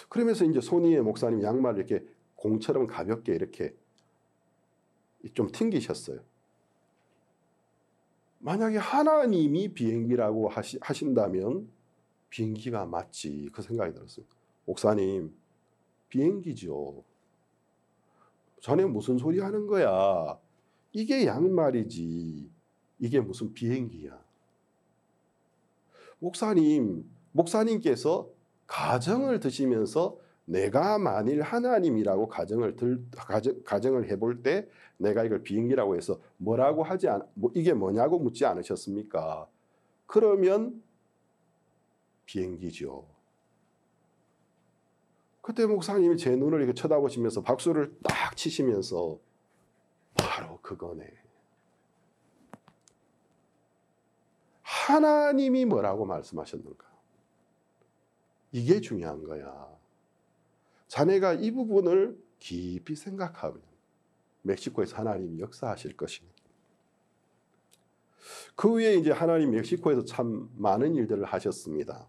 그러면서 이제 손이의 목사님 양말을 이렇게 공처럼 가볍게 이렇게 좀 튕기셨어요. 만약에 하나님이 비행기라고 하신다면 비행기가 맞지, 그 생각이 들었어요. 목사님, 비행기죠. 자네 무슨 소리 하는 거야? 이게 양말이지, 이게 무슨 비행기야. 목사님께서 가정을 드시면서 내가 만일 하나님이라고 가정을 해볼 때 내가 이걸 비행기라고 해서 뭐라고 이게 뭐냐고 묻지 않으셨습니까? 그러면 비행기죠. 그때 목사님이 제 눈을 이렇게 쳐다보시면서 박수를 딱 치시면서 바로 그거네. 하나님이 뭐라고 말씀하셨는가? 이게 중요한 거야. 자네가 이 부분을 깊이 생각하면 멕시코에서 하나님이 역사하실 것입니다. 그 후에 이제 하나님 멕시코에서 참 많은 일들을 하셨습니다.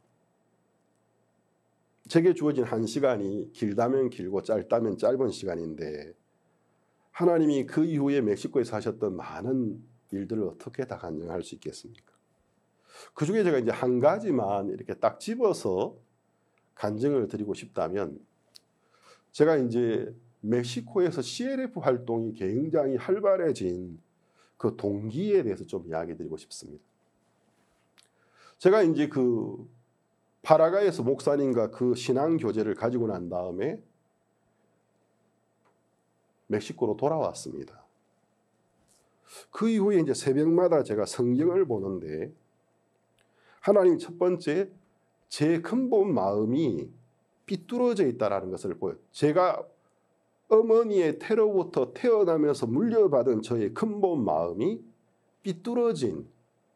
제게 주어진 한 시간이 길다면 길고 짧다면 짧은 시간인데, 하나님이 그 이후에 멕시코에서 하셨던 많은 일들을 어떻게 다 간증할 수 있겠습니까? 그 중에 제가 이제 한 가지만 이렇게 딱 집어서 간증을 드리고 싶다면, 제가 이제 멕시코에서 CLF 활동이 굉장히 활발해진 그 동기에 대해서 좀 이야기 드리고 싶습니다. 제가 이제 그 파라과이에서 목사님과 그 신앙 교제를 가지고 난 다음에 멕시코로 돌아왔습니다. 그 이후에 이제 새벽마다 제가 성경을 보는데, 하나님 첫 번째 제 근본 마음이 삐뚤어져 있다는 것을 보여요. 제가 어머니의 태로부터 태어나면서 물려받은 저의 근본 마음이 삐뚤어진,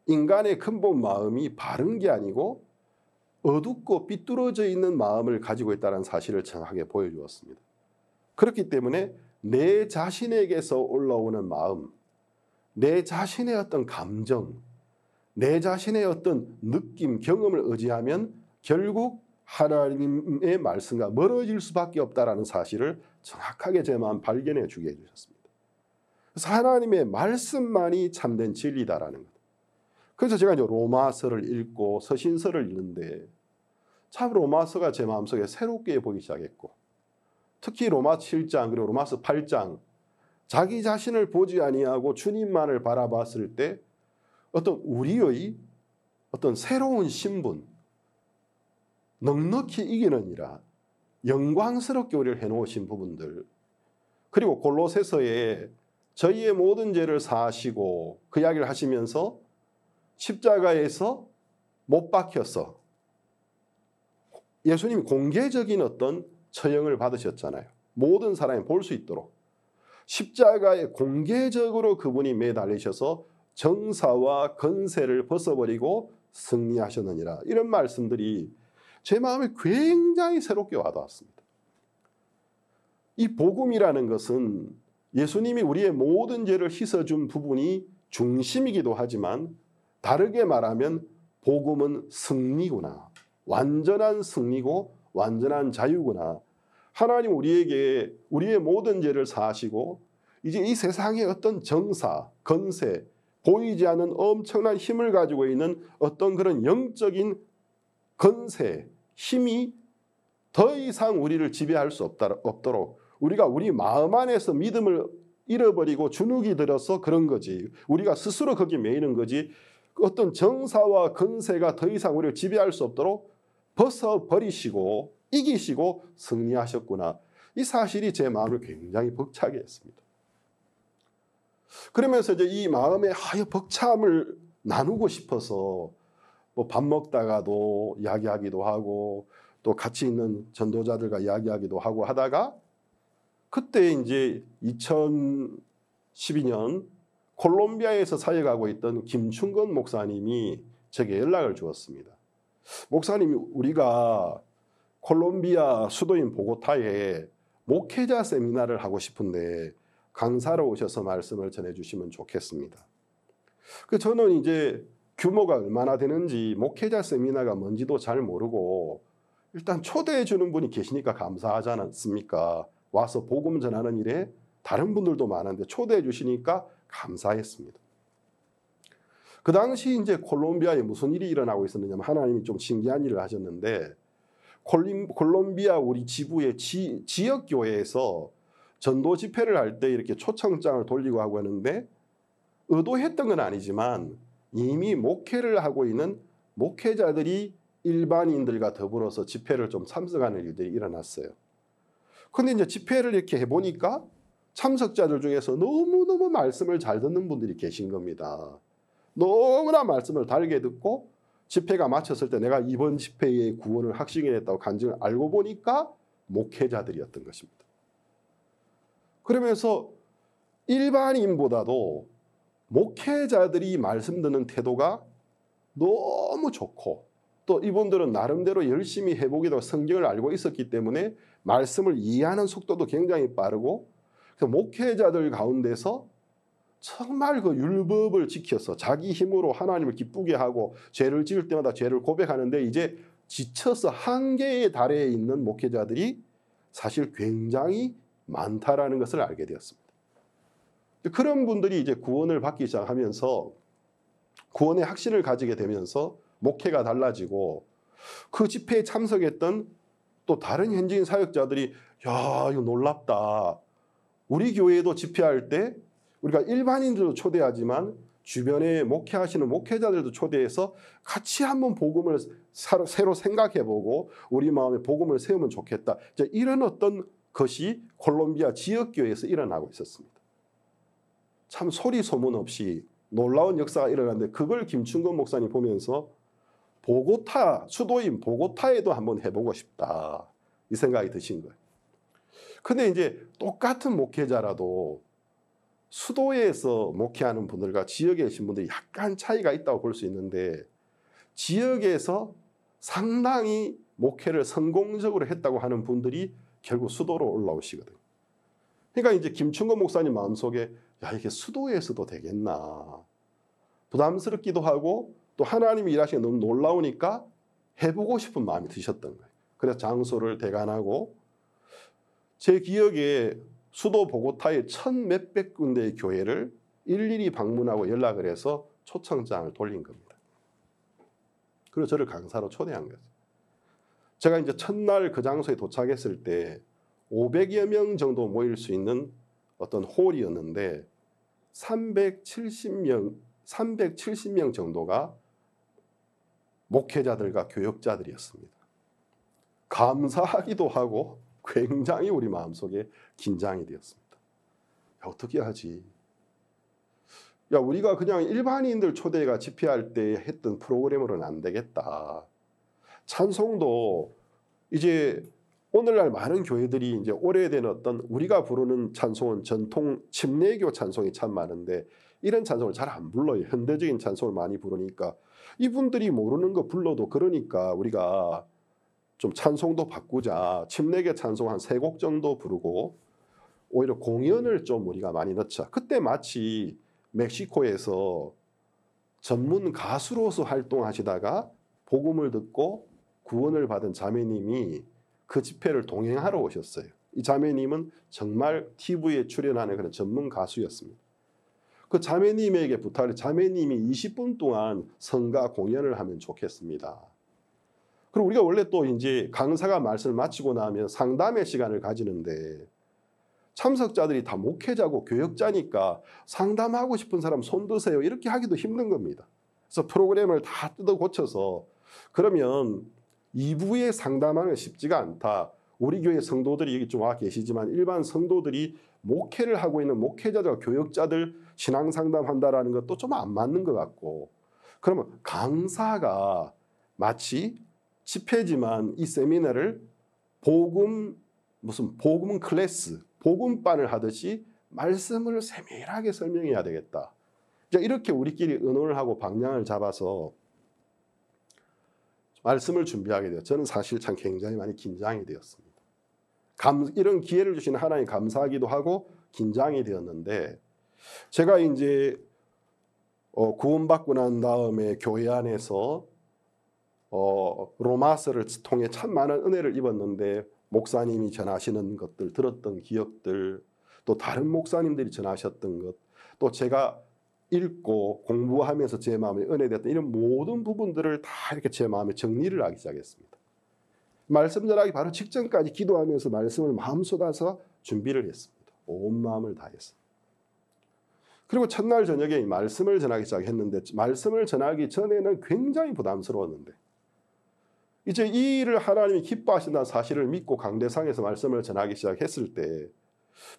인간의 근본 마음이 바른 게 아니고 어둡고 삐뚤어져 있는 마음을 가지고 있다는 사실을 정확하게 보여주었습니다. 그렇기 때문에 내 자신에게서 올라오는 마음, 내 자신의 어떤 감정, 내 자신의 어떤 느낌, 경험을 의지하면 결국 하나님의 말씀과 멀어질 수밖에 없다는 사실을 정확하게 제 마음 발견해 주게 해주셨습니다. 그래서 하나님의 말씀만이 참된 진리다라는 것. 그래서 제가 이제 로마서를 읽고 서신서를 읽는데, 참 로마서가 제 마음속에 새롭게 보이기 시작했고, 특히 로마 7장 그리고 로마서 8장, 자기 자신을 보지 아니하고 주님만을 바라봤을 때 어떤 우리의 어떤 새로운 신분, 넉넉히 이기느니라 영광스럽게 우리를 해놓으신 부분들, 그리고 골로새서에 저희의 모든 죄를 사하시고 그 이야기를 하시면서 십자가에서 못 박혀서 예수님이 공개적인 어떤 처형을 받으셨잖아요. 모든 사람이 볼 수 있도록 십자가에 공개적으로 그분이 매달리셔서 정사와 건세를 벗어버리고 승리하셨느니라. 이런 말씀들이 제 마음에 굉장히 새롭게 와닿았습니다. 이 복음이라는 것은 예수님이 우리의 모든 죄를 씻어준 부분이 중심이기도 하지만 다르게 말하면 복음은 승리구나. 완전한 승리고 완전한 자유구나. 하나님 우리에게 우리의 모든 죄를 사하시고 이제 이 세상의 어떤 정사, 건세, 보이지 않는 엄청난 힘을 가지고 있는 어떤 그런 영적인 건세, 힘이 더 이상 우리를 지배할 수 없도록 우리가 우리 마음 안에서 믿음을 잃어버리고 주눅이 들어서 그런 거지. 우리가 스스로 거기에 매이는 거지. 어떤 정사와 건세가 더 이상 우리를 지배할 수 없도록 벗어버리시고 이기시고 승리하셨구나. 이 사실이 제 마음을 굉장히 벅차게 했습니다. 그러면서 이제 이 마음의 하여 벅참을 나누고 싶어서 뭐 밥 먹다가도 이야기하기도 하고 또 같이 있는 전도자들과 이야기하기도 하고 하다가 그때 이제 2012년 콜롬비아에서 사역하고 있던 김충건 목사님이 제게 연락을 주었습니다. 목사님, 우리가 콜롬비아 수도인 보고타에 목회자 세미나를 하고 싶은데 강사로 오셔서 말씀을 전해주시면 좋겠습니다. 저는 이제 규모가 얼마나 되는지 목회자 세미나가 뭔지도 잘 모르고 일단 초대해 주는 분이 계시니까 감사하지 않습니까? 와서 복음 전하는 일에 다른 분들도 많은데 초대해 주시니까 감사했습니다. 그 당시 이제 콜롬비아에 무슨 일이 일어나고 있었느냐면 하나님이 좀 신기한 일을 하셨는데 콜롬비아 우리 지부의 지역 교회에서 전도 집회를 할 때 이렇게 초청장을 돌리고 하고 하는데 의도했던 건 아니지만 이미 목회를 하고 있는 목회자들이 일반인들과 더불어서 집회를 좀 참석하는 일들이 일어났어요. 그런데 이제 집회를 이렇게 해보니까 참석자들 중에서 너무너무 말씀을 잘 듣는 분들이 계신 겁니다. 너무나 말씀을 달게 듣고 집회가 마쳤을 때 내가 이번 집회의 구원을 확신했다고 간증을 알고 보니까 목회자들이었던 것입니다. 그러면서 일반인보다도 목회자들이 말씀 듣는 태도가 너무 좋고 또 이분들은 나름대로 열심히 해보기도 성경을 알고 있었기 때문에 말씀을 이해하는 속도도 굉장히 빠르고 그래서 목회자들 가운데서 정말 그 율법을 지켜서 자기 힘으로 하나님을 기쁘게 하고 죄를 지을 때마다 죄를 고백하는데 이제 지쳐서 한계에 달해 있는 목회자들이 사실 굉장히 많다라는 것을 알게 되었습니다. 그런 분들이 이제 구원을 받기 시작하면서 구원의 확신을 가지게 되면서 목회가 달라지고 그 집회에 참석했던 또 다른 현지인 사역자들이 야, 이거 놀랍다. 우리 교회에도 집회할 때 우리가 일반인들도 초대하지만 주변에 목회하시는 목회자들도 초대해서 같이 한번 복음을 새로 생각해보고 우리 마음에 복음을 세우면 좋겠다. 이제 이런 어떤 것이 콜롬비아 지역교회에서 일어나고 있었습니다. 참 소리 소문 없이 놀라운 역사가 일어났는데 그걸 김충건 목사님 보면서 보고타, 수도인 보고타에도 한번 해보고 싶다. 이 생각이 드신 거예요. 근데 이제 똑같은 목회자라도 수도에서 목회하는 분들과 지역에 계신 분들이 약간 차이가 있다고 볼 수 있는데 지역에서 상당히 목회를 성공적으로 했다고 하는 분들이 결국 수도로 올라오시거든요. 그러니까 이제 김충건 목사님 마음속에 야, 이게 수도에서도 되겠나. 부담스럽기도 하고 또 하나님이 일하시는 게 너무 놀라우니까 해보고 싶은 마음이 드셨던 거예요. 그래서 장소를 대관하고 제 기억에 수도 보고타의 1,몇백 군데의 교회를 일일이 방문하고 연락을 해서 초청장을 돌린 겁니다. 그리고 저를 강사로 초대한 거예요. 제가 이제 첫날 그 장소에 도착했을 때 500여 명 정도 모일 수 있는 어떤 홀이었는데 370명 정도가 목회자들과 교역자들이었습니다. 감사하기도 하고 굉장히 우리 마음속에 긴장이 되었습니다. 어떻게 하지? 야, 우리가 그냥 일반인들 초대가 집회할 때 했던 프로그램으로는 안 되겠다. 찬송도 이제 오늘날 많은 교회들이 이제 오래된 어떤 우리가 부르는 찬송은 전통 침례교 찬송이 참 많은데 이런 찬송을 잘 안 불러요. 현대적인 찬송을 많이 부르니까 이분들이 모르는 거 불러도 그러니까 우리가 좀 찬송도 바꾸자. 침례교 찬송 한 3곡 정도 부르고 오히려 공연을 좀 우리가 많이 넣자. 그때 마치 멕시코에서 전문 가수로서 활동하시다가 복음을 듣고 구원을 받은 자매님이 그 집회를 동행하러 오셨어요. 이 자매님은 정말 TV에 출연하는 그런 전문 가수였습니다. 그 자매님에게 부탁을 자매님이 20분 동안 성가 공연을 하면 좋겠습니다. 그리고 우리가 원래 또 이제 강사가 말씀을 마치고 나면 상담의 시간을 가지는데 참석자들이 다 목회자고 교역자니까 상담하고 싶은 사람 손 드세요. 이렇게 하기도 힘든 겁니다. 그래서 프로그램을 다 뜯어 고쳐서 그러면 2부에 상담하는 게 쉽지가 않다. 우리 교회 성도들이 여기 좀 와 계시지만 일반 성도들이 목회를 하고 있는 목회자들, 교역자들 신앙 상담한다라는 것도 좀 안 맞는 것 같고 그러면 강사가 마치 집회지만 이 세미나를 복음 클래스, 복음반을 하듯이 말씀을 세밀하게 설명해야 되겠다. 이렇게 우리끼리 의논을 하고 방향을 잡아서 말씀을 준비하게 되었어요. 저는 사실 참 굉장히 많이 긴장이 되었습니다. 이런 기회를 주신 하나님 감사하기도 하고 긴장이 되었는데 제가 이제 구원받고 난 다음에 교회 안에서 로마서를 통해 참 많은 은혜를 입었는데 목사님이 전하시는 것들 들었던 기억들 또 다른 목사님들이 전하셨던 것 또 제가 읽고 공부하면서 제 마음에 은혜됐던 이런 모든 부분들을 다 이렇게 제 마음에 정리를 하기 시작했습니다. 말씀 전하기 바로 직전까지 기도하면서 말씀을 마음 쏟아서 준비를 했습니다. 온 마음을 다해서. 그리고 첫날 저녁에 말씀을 전하기 시작했는데 말씀을 전하기 전에는 굉장히 부담스러웠는데 이제 이 일을 하나님이 기뻐하신다는 사실을 믿고 강대상에서 말씀을 전하기 시작했을 때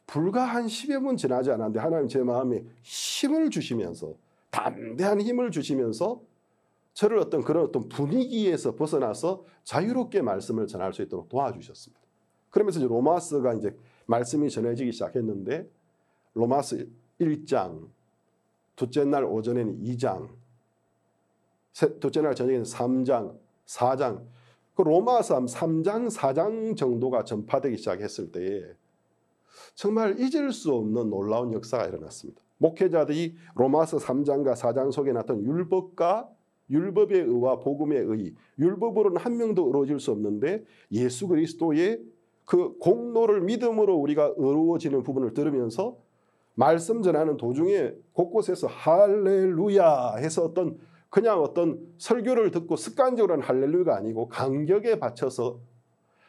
불과 한 10여 분 지나지 않았는데 하나님 제 마음에 힘을 주시면서 담대한 힘을 주시면서 저를 그런 어떤 분위기에서 벗어나서 자유롭게 말씀을 전할 수 있도록 도와주셨습니다. 그러면서 이제 로마서가 이제 말씀이 전해지기 시작했는데 로마서 1장, 둘째 날 오전에는 2장, 둘째 날 저녁에는 3장, 4장, 그 로마서 3장, 4장 정도가 전파되기 시작했을 때에 정말 잊을 수 없는 놀라운 역사가 일어났습니다. 목회자들이 로마서 3장과 4장 속에 나타난 율법과 율법의 의와 복음의 의, 율법으로는 한 명도 의로워질 수 없는데 예수 그리스도의 그 공로를 믿음으로 우리가 의로워지는 부분을 들으면서 말씀 전하는 도중에 곳곳에서 할렐루야 해서 그냥 어떤 설교를 듣고 습관적으로는 할렐루야가 아니고 간격에 받쳐서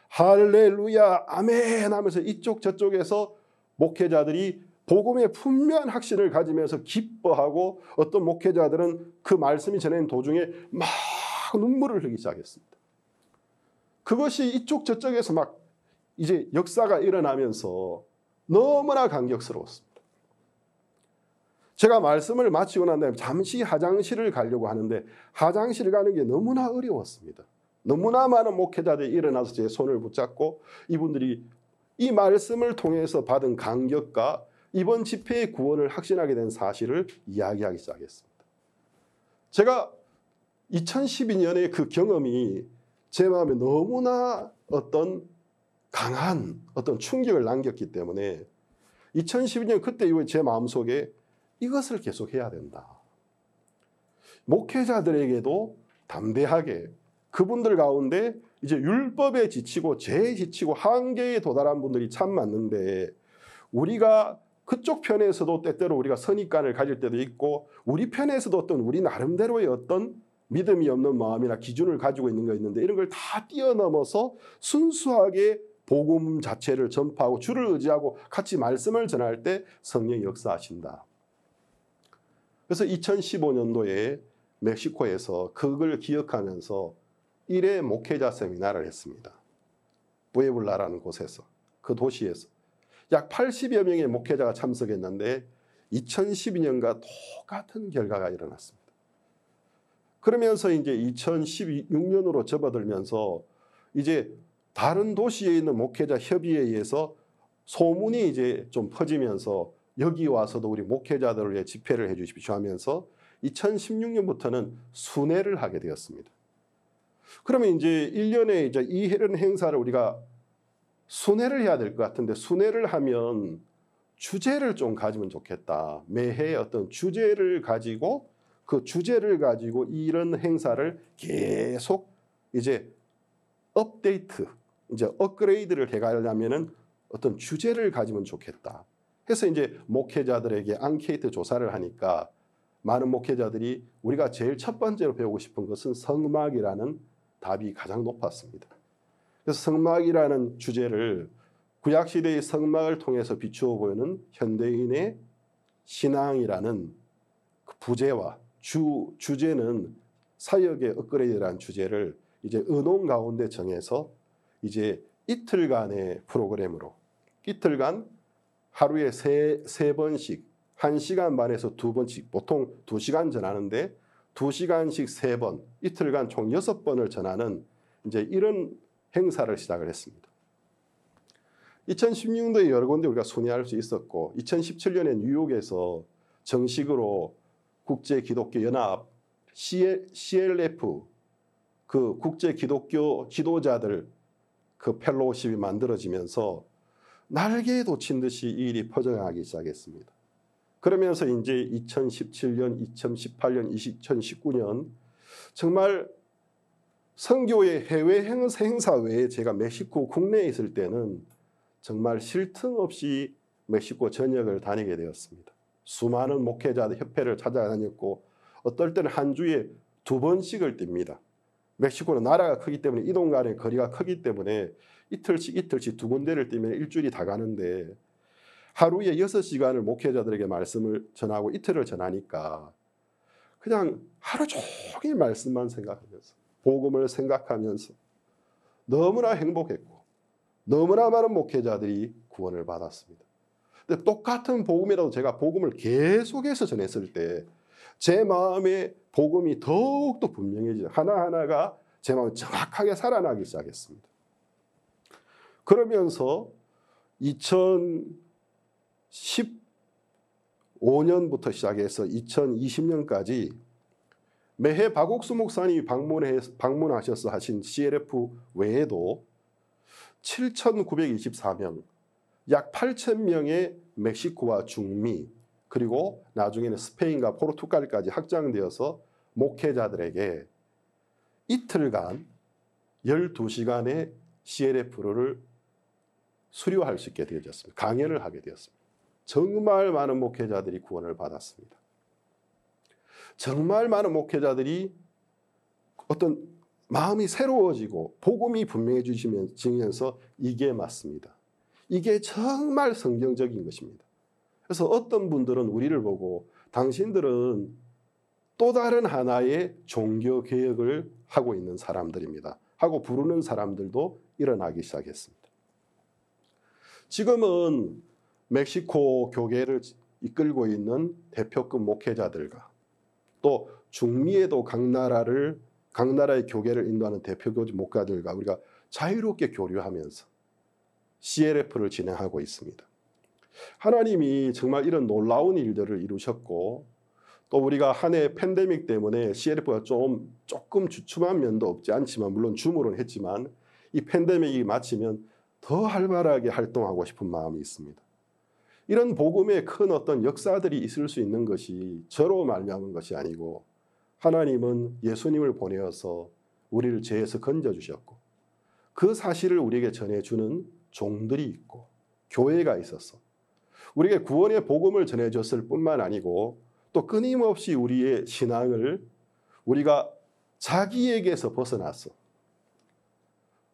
할렐루야 아멘 하면서 이쪽 저쪽에서 목회자들이 복음의 분명한 확신을 가지면서 기뻐하고 어떤 목회자들은 그 말씀이 전해진 도중에 막 눈물을 흘리기 시작했습니다. 그것이 이쪽 저쪽에서 막 이제 역사가 일어나면서 너무나 감격스러웠습니다. 제가 말씀을 마치고 난 다음에 잠시 화장실을 가려고 하는데 화장실 가는 게 너무나 어려웠습니다. 너무나 많은 목회자들이 일어나서 제 손을 붙잡고 이분들이 이 말씀을 통해서 받은 감격과 이번 집회의 구원을 확신하게 된 사실을 이야기하기 시작했습니다. 제가 2012년에 그 경험이 제 마음에 너무나 강한 충격을 남겼기 때문에 2012년 그때 이후에 제 마음속에 이것을 계속해야 된다. 목회자들에게도 담대하게 그분들 가운데 이제 율법에 지치고 죄에 지치고 한계에 도달한 분들이 참 많은데 우리가 그쪽 편에서도 때때로 우리가 선입관을 가질 때도 있고 우리 편에서도 우리 나름대로의 믿음이 없는 마음이나 기준을 가지고 있는 거 있는데 이런 걸 다 뛰어넘어서 순수하게 복음 자체를 전파하고 주를 의지하고 같이 말씀을 전할 때 성령이 역사하신다. 그래서 2015년도에 멕시코에서 그걸 기억하면서 1회 목회자 세미나를 했습니다. 부에블라라는 곳에서 그 도시에서 약 80여 명의 목회자가 참석했는데 2012년과 똑같은 결과가 일어났습니다. 그러면서 이제 2016년으로 접어들면서 이제 다른 도시에 있는 목회자 협의회에 의해서 소문이 이제 좀 퍼지면서 여기 와서도 우리 목회자들을 위해 집회를 해 주십시오 하면서 2016년부터는 순회를 하게 되었습니다. 그러면 이제 1년에 이제 이런 행사를 우리가 순회를 해야 될 것 같은데 순회를 하면 주제를 좀 가지면 좋겠다. 매해 어떤 주제를 가지고 그 주제를 가지고 이런 행사를 계속 이제 업데이트, 이제 업그레이드를 해가려면은 어떤 주제를 가지면 좋겠다. 해서 이제 목회자들에게 앙케이트 조사를 하니까 많은 목회자들이 우리가 제일 첫 번째로 배우고 싶은 것은 성막이라는 답이 가장 높았습니다. 그래서 성막이라는 주제를 구약시대의 성막을 통해서 비추어 보이는 현대인의 신앙이라는 그 부제와 주제는 사역의 업그레이드라는 주제를 이제 의논 가운데 정해서 이제 이틀간의 프로그램으로 이틀간 하루에 세 번씩 1시간 반에서 2번씩 보통 2시간 전하는데 2시간씩 3번 이틀간 총 6번을 전하는 이제 이런 행사를 시작을 했습니다. 2016년도에 여러 군데 우리가 순회할 수 있었고 2017년에 뉴욕에서 정식으로 국제기독교연합 CLF 그 국제기독교 지도자들 그 펠로우십이 만들어지면서 날개도 친 듯이 이 일이 퍼져나가기 시작했습니다. 그러면서 이제 2017년, 2018년, 2019년 정말 선교의 해외 행사 외에 제가 멕시코 국내에 있을 때는 정말 쉴 틈 없이 멕시코 전역을 다니게 되었습니다. 수많은 목회자들 협회를 찾아다녔고 어떨 때는 한 주에 2번씩을 띱니다. 멕시코는 나라가 크기 때문에 이동 간의 거리가 크기 때문에 이틀씩 2군데를 뛰면 일주일이 다 가는데 하루에 6시간을 목회자들에게 말씀을 전하고 이틀을 전하니까 그냥 하루 종일 말씀만 생각하면서 복음을 생각하면서 너무나 행복했고 너무나 많은 목회자들이 구원을 받았습니다. 근데 똑같은 복음이라도 제가 복음을 계속해서 전했을 때 제 마음에 복음이 더욱더 분명해지죠. 하나하나가 제 마음에 정확하게 살아나기 시작했습니다. 그러면서 2015년부터 시작해서 2020년까지 매해 박옥수 목사님이 방문하셔서 하신 CLF 외에도 7,924명, 약 8,000명의 멕시코와 중미 그리고 나중에는 스페인과 포르투갈까지 확장되어서 목회자들에게 이틀간 12시간의 CLF를 수료할 수 있게 되어졌습니다. 강연을 하게 되었습니다. 정말 많은 목회자들이 구원을 받았습니다. 정말 많은 목회자들이 어떤 마음이 새로워지고 복음이 분명해지면서 이게 맞습니다. 이게 정말 성경적인 것입니다. 그래서 어떤 분들은 우리를 보고 당신들은 또 다른 하나의 종교 개혁을 하고 있는 사람들입니다 하고 부르는 사람들도 일어나기 시작했습니다. 지금은 멕시코 교계를 이끌고 있는 대표급 목회자들과 또 중미에도 각 나라의 교계를 인도하는 대표급 목회자들과 우리가 자유롭게 교류하면서 CLF를 진행하고 있습니다. 하나님이 정말 이런 놀라운 일들을 이루셨고 또 우리가 한 해 팬데믹 때문에 CLF가 조금 주춤한 면도 없지 않지만 물론 줌으로는 했지만 이 팬데믹이 마치면 더 활발하게 활동하고 싶은 마음이 있습니다. 이런 복음에 큰 어떤 역사들이 있을 수 있는 것이 저로 말미암은 것이 아니고 하나님은 예수님을 보내어서 우리를 죄에서 건져주셨고 그 사실을 우리에게 전해주는 종들이 있고 교회가 있어서 우리에게 구원의 복음을 전해줬을 뿐만 아니고 또 끊임없이 우리의 신앙을 우리가 자기에게서 벗어나서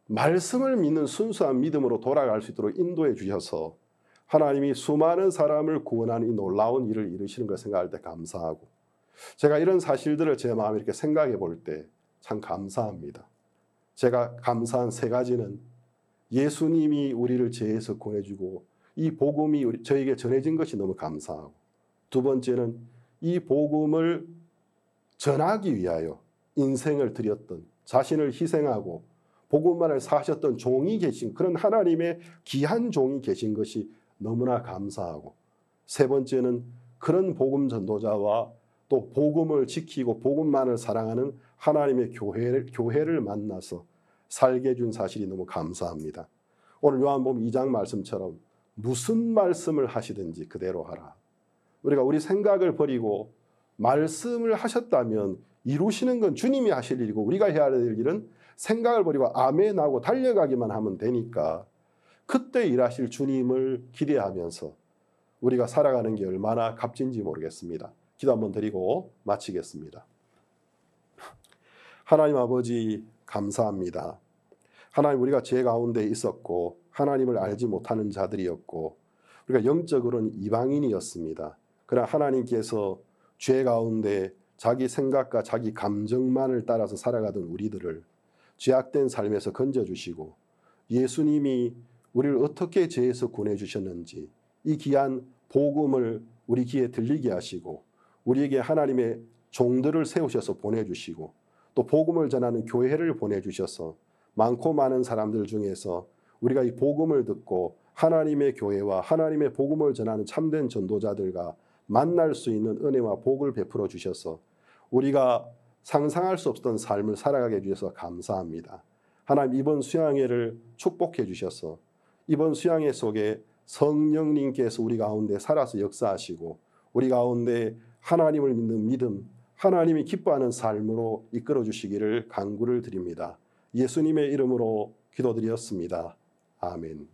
말씀을 믿는 순수한 믿음으로 돌아갈 수 있도록 인도해 주셔서 하나님이 수많은 사람을 구원하는 이 놀라운 일을 이루시는 걸 생각할 때 감사하고 제가 이런 사실들을 제 마음에 이렇게 생각해 볼 때 참 감사합니다. 제가 감사한 3가지는 예수님이 우리를 죄에서 구원해주고 이 복음이 저에게 전해진 것이 너무 감사하고, 두 번째는 이 복음을 전하기 위하여 인생을 드렸던, 자신을 희생하고 복음만을 사셨던 종이 계신, 그런 하나님의 귀한 종이 계신 것이 너무나 감사하고, 세 번째는 그런 복음 전도자와 또 복음을 지키고 복음만을 사랑하는 하나님의 교회를 만나서 살게 해준 사실이 너무 감사합니다. 오늘 요한복음 2장 말씀처럼 무슨 말씀을 하시든지 그대로 하라. 우리가 우리 생각을 버리고 말씀을 하셨다면 이루시는 건 주님이 하실 일이고, 우리가 해야 될 일은 생각을 버리고 아멘하고 달려가기만 하면 되니까, 그때 일하실 주님을 기대하면서 우리가 살아가는 게 얼마나 값진지 모르겠습니다. 기도 한번 드리고 마치겠습니다. 하나님 아버지, 감사합니다. 하나님, 우리가 죄 가운데 있었고 하나님을 알지 못하는 자들이었고 우리가 영적으로는 이방인이었습니다. 그러나 하나님께서 죄 가운데 자기 생각과 자기 감정만을 따라서 살아가던 우리들을 죄악된 삶에서 건져주시고, 예수님이 우리를 어떻게 죄에서 구원해주셨는지 이 귀한 복음을 우리 귀에 들리게 하시고, 우리에게 하나님의 종들을 세우셔서 보내주시고, 또 복음을 전하는 교회를 보내주셔서 많고 많은 사람들 중에서 우리가 이 복음을 듣고 하나님의 교회와 하나님의 복음을 전하는 참된 전도자들과 만날 수 있는 은혜와 복을 베풀어 주셔서 우리가 상상할 수 없었던 삶을 살아가게 해주셔서 감사합니다. 하나님, 이번 수양회를 축복해 주셔서 이번 수양회 속에 성령님께서 우리 가운데 살아서 역사하시고 우리 가운데 하나님을 믿는 믿음, 하나님이 기뻐하는 삶으로 이끌어 주시기를 간구를 드립니다. 예수님의 이름으로 기도드렸습니다. 아멘.